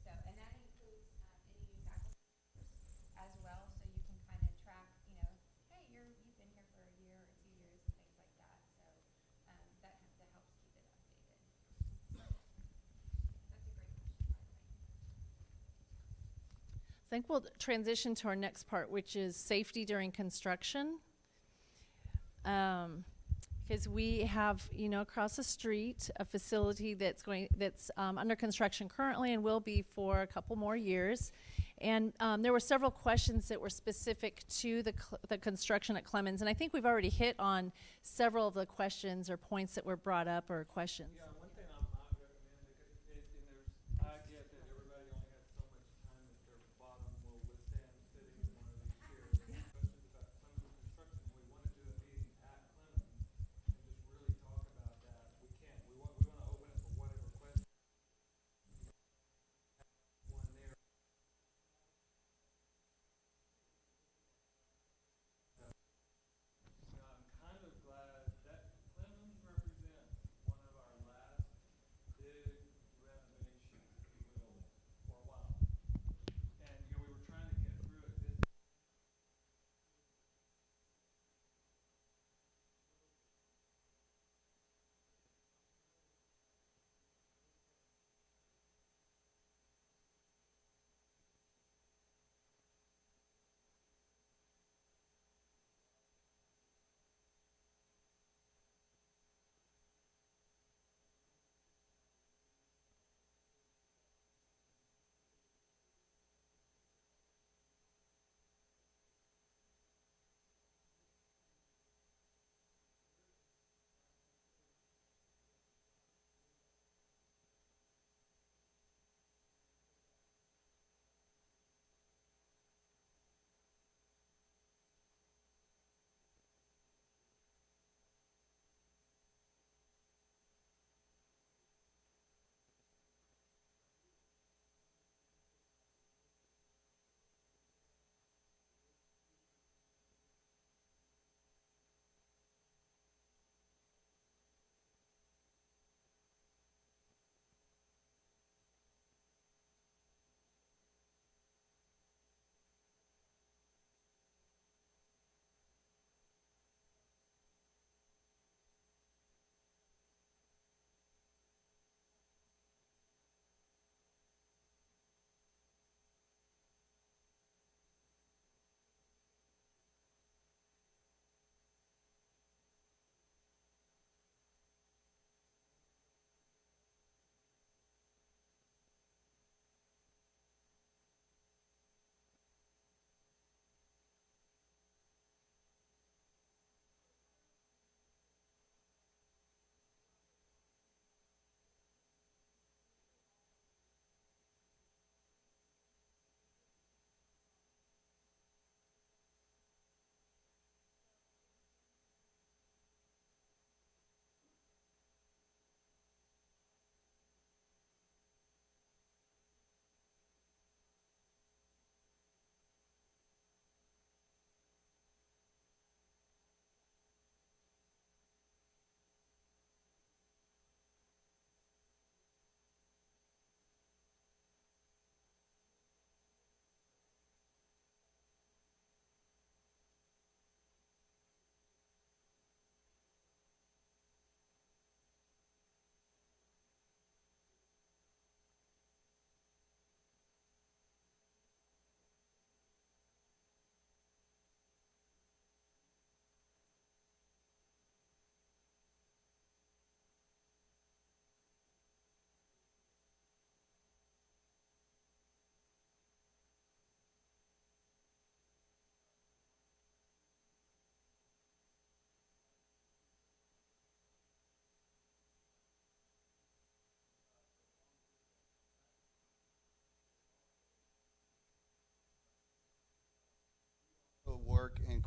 So, and that includes any new faculty as well, so you can kind of track, hey, you've been here for a year or 2 years and things like that. So that helps keep it updated. That's a great question, by the way. I think we'll transition to our next part, which is safety during construction. Because we have, across the street, a facility that's under construction currently and will be for a couple more years. And there were several questions that were specific to the construction at Clemens, and I think we've already hit on several of the questions or points that were brought up or questions. Yeah, one thing I might recommend, I get that everybody only has so much time that their bottom will withstand sitting in one of these chairs. Questions about Clemens construction, we want to do a meeting at Clemens and just really talk about that. We can't, we want to open it for whatever questions. One there. I'm kind of glad that Clemens represents one of our last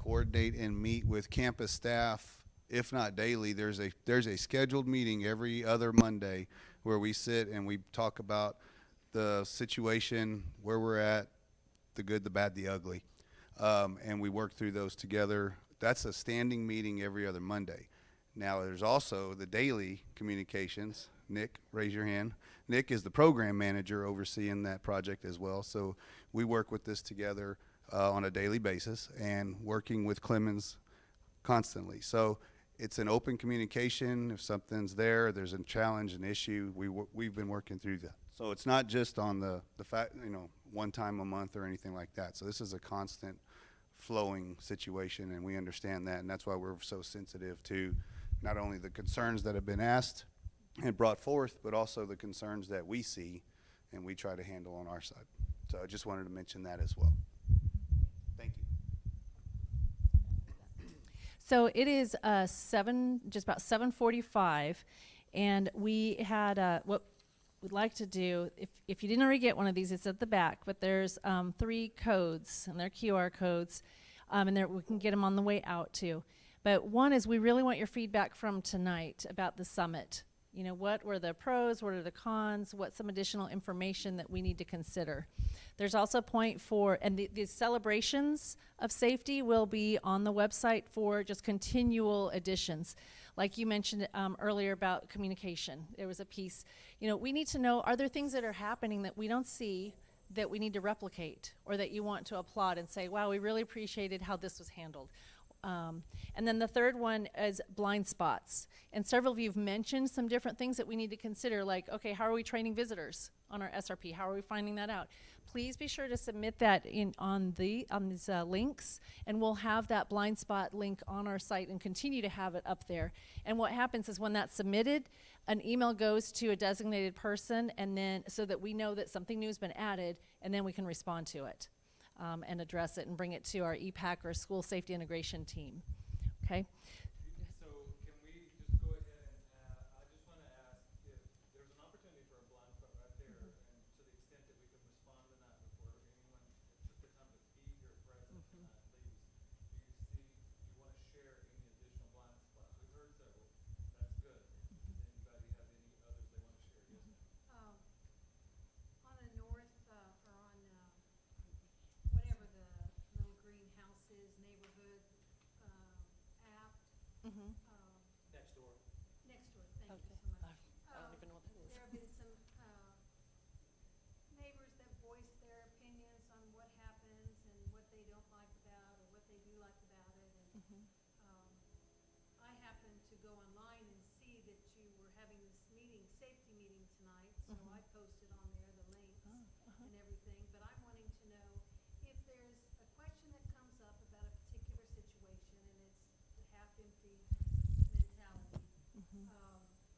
coordinate and meet with campus staff, if not daily. There's a scheduled meeting every other Monday where we sit and we talk about the situation, where we're at, the good, the bad, the ugly. And we work through those together. That's a standing meeting every other Monday. Now, there's also the daily communications. Nick, raise your hand. Nick is the program manager overseeing that project as well. So we work with this together on a daily basis and working with Clemens constantly. So it's an open communication. If something's there, there's a challenge, an issue, we've been working through that. So it's not just on the fact, one time a month or anything like that. So this is a constant flowing situation, and we understand that, and that's why we're so sensitive to not only the concerns that have been asked and brought forth, but also the concerns that we see and we try to handle on our side. So I just wanted to mention that as well. Thank you. So it is just about 7:45, and we had what we'd like to do. If you didn't already get one of these, it's at the back. But there's 3 codes, and they're QR codes, and we can get them on the way out too. But one is we really want your feedback from tonight about the summit. What were the pros, what are the cons, what's some additional information that we need to consider. There's also a point and the celebrations of safety will be on the website for just continual additions. Like you mentioned earlier about communication. There was a piece, we need to know, are there things that are happening that we don't see that we need to replicate, or that you want to applaud and say, wow, we really appreciated how this was handled. And then the third one is blind spots. And several of you have mentioned some different things that we need to consider, like, okay, how are we training visitors on our SRP? How are we finding that out? Please be sure to submit that on these links, and we'll have that blind spot link on our site and continue to have it up there. And what happens is when that's submitted, an email goes to a designated person, and then so that we know that something new has been added, and then we can respond to it. And address it and bring it to our EPAC or school safety integration team. Okay? So can we just go ahead and I just want to ask if there's an opportunity for a blind spot right there, and to the extent that we can respond to that before anyone that took the time to be here present tonight leaves. Do you want to share any additional blind spots? We've heard several. That's good. Does anybody have any others they want to share? Yes, ma'am. On the north, or on, whatever the little greenhouses, neighborhood, app. Next door. Next door, thank you so much. I don't even know what that is. There have been some, neighbors that voice their opinions on what happens and what they don't like about, or what they do like about it, and, I happened to go online and see that you were having this safety meeting tonight, so I posted on there the links and everything, but I'm wanting to know if there's a question that comes up about a particular situation, and it's the half-empty mentality.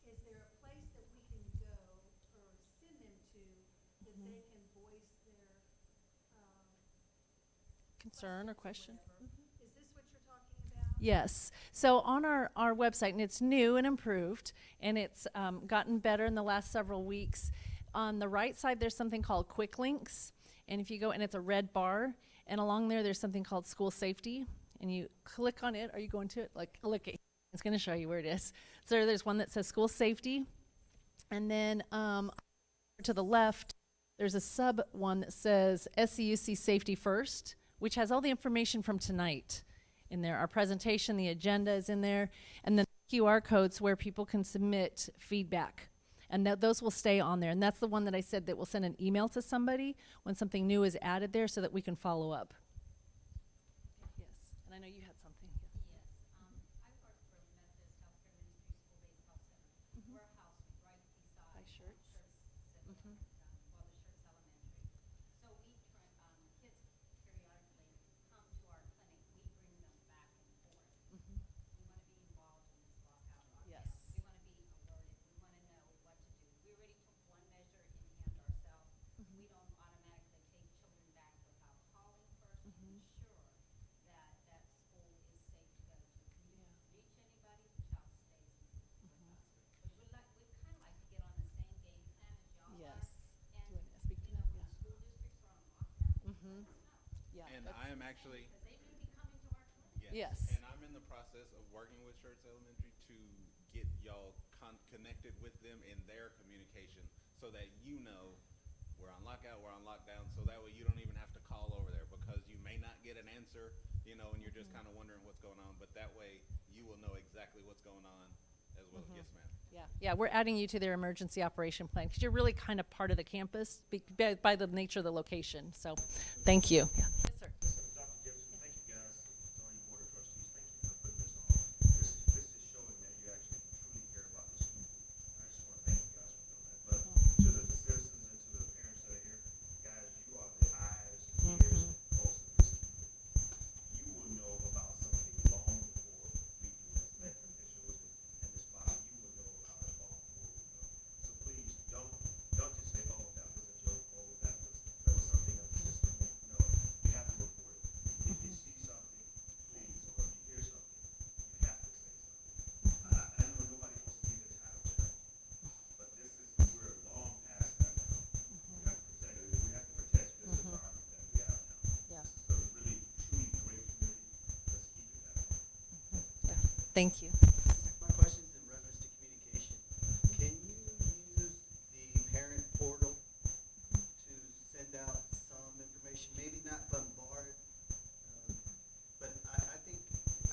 Is there a place that we can go or send them to that they can voice their Concern or question? Is this what you're talking about? Yes. So on our website, and it's new and improved, and it's gotten better in the last several weeks. On the right side, there's something called Quick Links. And if you go, and it's a red bar, and along there's something called School Safety. And you click on it. Are you going to it? Like, look, it's going to show you where it is. So there's one that says School Safety. And then to the left, there's a sub one that says SCUC Safety First, which has all the information from tonight in there. Our presentation, the agenda is in there, and then QR codes where people can submit feedback. And those will stay on there. And that's the one that I said that we'll send an email to somebody when something new is added there so that we can follow up. Yes, and I know you had something. Yes, I work for Methodist Healthcare Ministry School-Based Health Center. We're housed right beside Schertz. Schertz, the Schertz Elementary. So kids periodically come to our clinic. We bring them back and forth. We want to be involved in this lockout. Yes. We want to be alerted. We want to know what to do. We already took one measure in hand ourselves. We don't automatically take children back without calling first to ensure that that school is safe to go to. If you reach anybody, the child stays with us. But we'd kind of like to get on the same game plan as y'all Yes. are. Do you want to speak to You know, that? when Yeah. school districts are on lockdown, let us know. Yeah. And that's- I am actually, Because they may be coming to our clinic. Yes. And I'm in the process of working with Schertz Elementary to get y'all connected with them in their communication so that you know we're on lockout, we're on lockdown, so that way you don't even have to call over there because you may not get an answer, you know, and you're just kind of wondering what's going on, but that way you will know exactly what's going on as well. Yes, ma'am. Yeah, yeah, we're adding you to their emergency operation plan because you're really kind of part of the campus by the nature of the location. So, thank you. Yeah. Yes, sir. Dr. Gibson, thank you guys, Zoning Board of Trustees, thank you for putting this on. This is showing that you actually truly care about the school. I just want to thank you guys for doing that. But to the citizens and to the parents that are here, guys, you are the eyes, ears, and pulse of this community. You will know about something long before we do as elected officials and this body. You will know about it long before we know. So please don't just say, oh, that was a joke, oh, that was something of the system. No, you have to report it. If you see something, please, or if you hear something, you have to say something. I know nobody wants to be the title chair, but we're long past that now. We have to protect it. We have to protect this environment that we have now. Yeah. This is a really, truly great community. Let's keep it that way. Thank you. My question is in reference to communication. Can you use the parent portal to send out some information? Maybe not bombard, but I think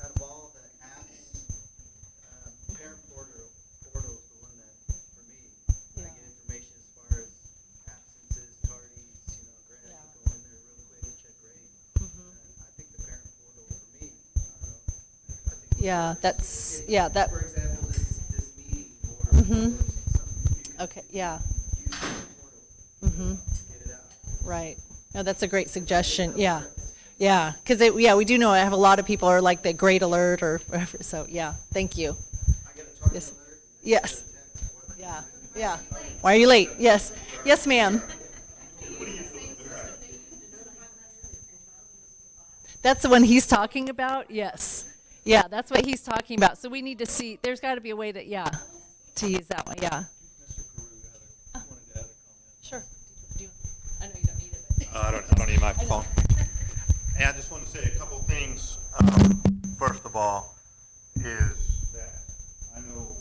out of all the apps, parent portal is the one that, for me, I get information as far as absences, tardies, granted, I can go in there real quick and check grade. I think the parent portal for me, I don't know. I think Yeah, that's, yeah, that, for example, this meeting or something, you can okay, yeah, use the portal, get it out. right. No, that's a great suggestion, yeah. Yeah, because, yeah, we do know I have a lot of people are like the grade alert or whatever, so, yeah, thank you. I get a target Yes. alert. Yes. Yeah, yeah. Why are you late? Yes. Yes, ma'am. That's the one he's talking about? Yes. Yeah, that's what he's talking about. So we need to see, there's got to be a way that, yeah, to use that one, yeah. Mr. Carew wanted to add a comment. Sure. I know you don't need it. I don't need a microphone. And I just want to say a couple things. First of all, is that I know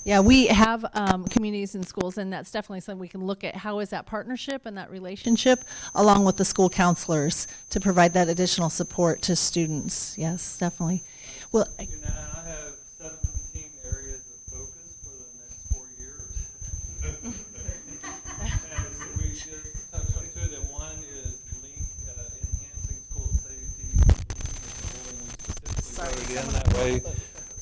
Yeah, we have communities and schools, and that's definitely something we can look at. How is that partnership and that relationship, along with the school counselors, to provide that additional support to students? Yes, definitely. Well, I have 17 areas of focus for the next 4 years. And we just touched on two of them. One is enhancing school safety. We specifically wrote it in that way.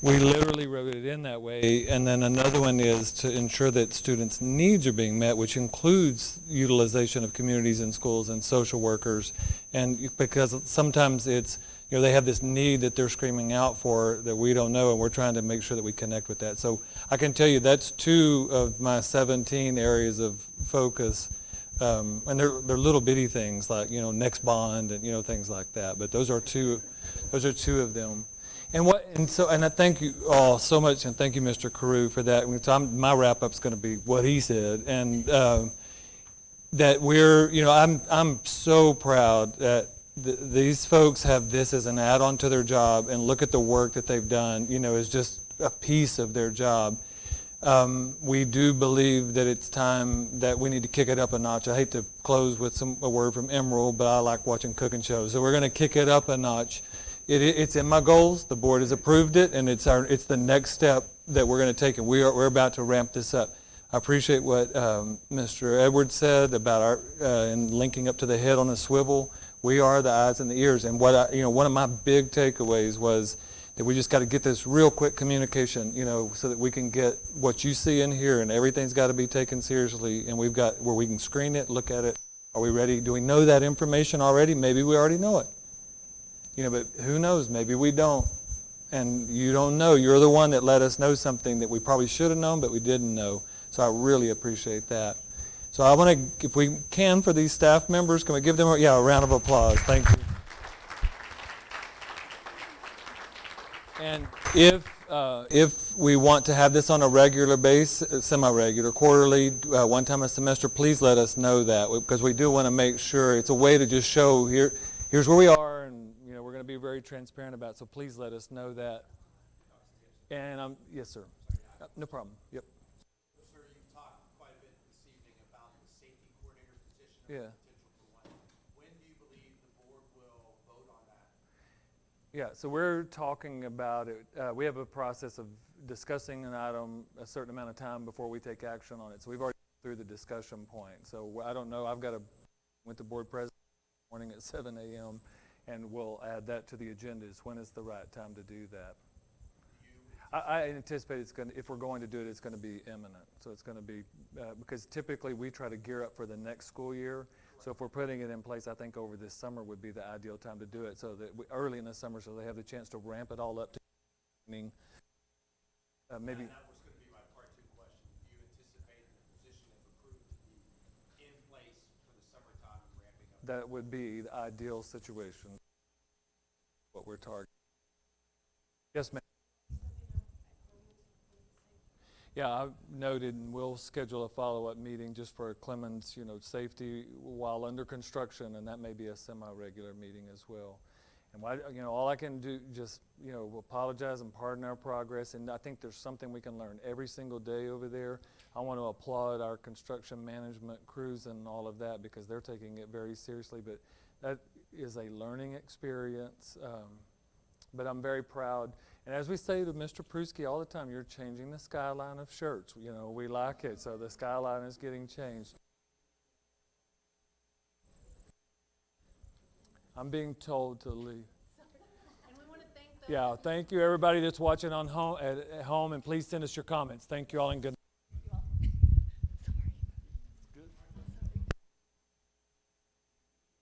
We literally wrote it in that way. And then another one is to ensure that students' needs are being met, which includes utilization of communities and schools and social workers. And because sometimes it's, they have this need that they're screaming out for that we don't know, and we're trying to make sure that we connect with that. So I can tell you that's 2 of my 17 areas of focus. And they're little bitty things like, next bond and, things like that. But those are two of them. And I thank you all so much, and thank you, Mr. Carew, for that. So my wrap-up's going to be what he said, and that I'm so proud that these folks have this as an add-on to their job, and look at the work that they've done, as just a piece of their job. We do believe that it's time that we need to kick it up a notch. I hate to close with a word from Emerald, but I like watching cooking shows, so we're going to kick it up a notch. It's in my goals. The board has approved it, and it's the next step that we're going to take, and we're about to ramp this up. I appreciate what Mr. Edwards said about and linking up to the head on a swivel. We are the eyes and the ears, and one of my big takeaways was that we just got to get this real quick communication, so that we can get what you see in here, and everything's got to be taken seriously, and we've got where we can screen it, look at it. Are we ready? Do we know that information already? Maybe we already know it. But who knows? Maybe we don't. And you don't know. You're the one that let us know something that we probably should have known, but we didn't know. So I really appreciate that. So I want to, if we can, for these staff members, can we give them a round of applause? Thank you. And if we want to have this on a regular basis, semi-regular, quarterly, one time a semester, please let us know that, because we do want to make sure it's a way to just show here's where we are, and we're going to be very transparent about it, so please let us know that. And yes, sir. No problem. Yep. Sir, you talked quite a bit this evening about the safety coordinator position and Yeah. the potential for one. When do you believe the board will vote on that? Yeah, so we're talking about it. We have a process of discussing an item a certain amount of time before we take action on it. So we've already through the discussion point. So I don't know. I've got with the board president this morning at 7 a.m. and we'll add that to the agenda. When is the right time to do that? I anticipate it's going to, if we're going to do it, it's going to be imminent. So it's going to be, because typically we try to gear up for the next school year. So if we're putting it in place, I think over this summer would be the ideal time to do it, so that early in the summer, so they have the chance to ramp it all up to maybe. That was going to be my part 2 question. Do you anticipate the position, if approved, to be in place for the summertime and ramping up? That would be the ideal situation, what we're targeting. Yes, ma'am. Yeah, I've noted, and we'll schedule a follow-up meeting just for Clemens, safety while under construction, and that may be a semi-regular meeting as well. And all I can do just, apologize and pardon our progress, and I think there's something we can learn every single day over there. I want to applaud our construction management crews and all of that, because they're taking it very seriously, but that is a learning experience. But I'm very proud. And as we say to Mr. Pruski all the time, you're changing the skyline of Schertz. We like it, so the skyline is getting changed. I'm being told to leave. And we want to thank Yeah, thank you everybody that's watching at home, and please send us your comments. Thank you all, and good night.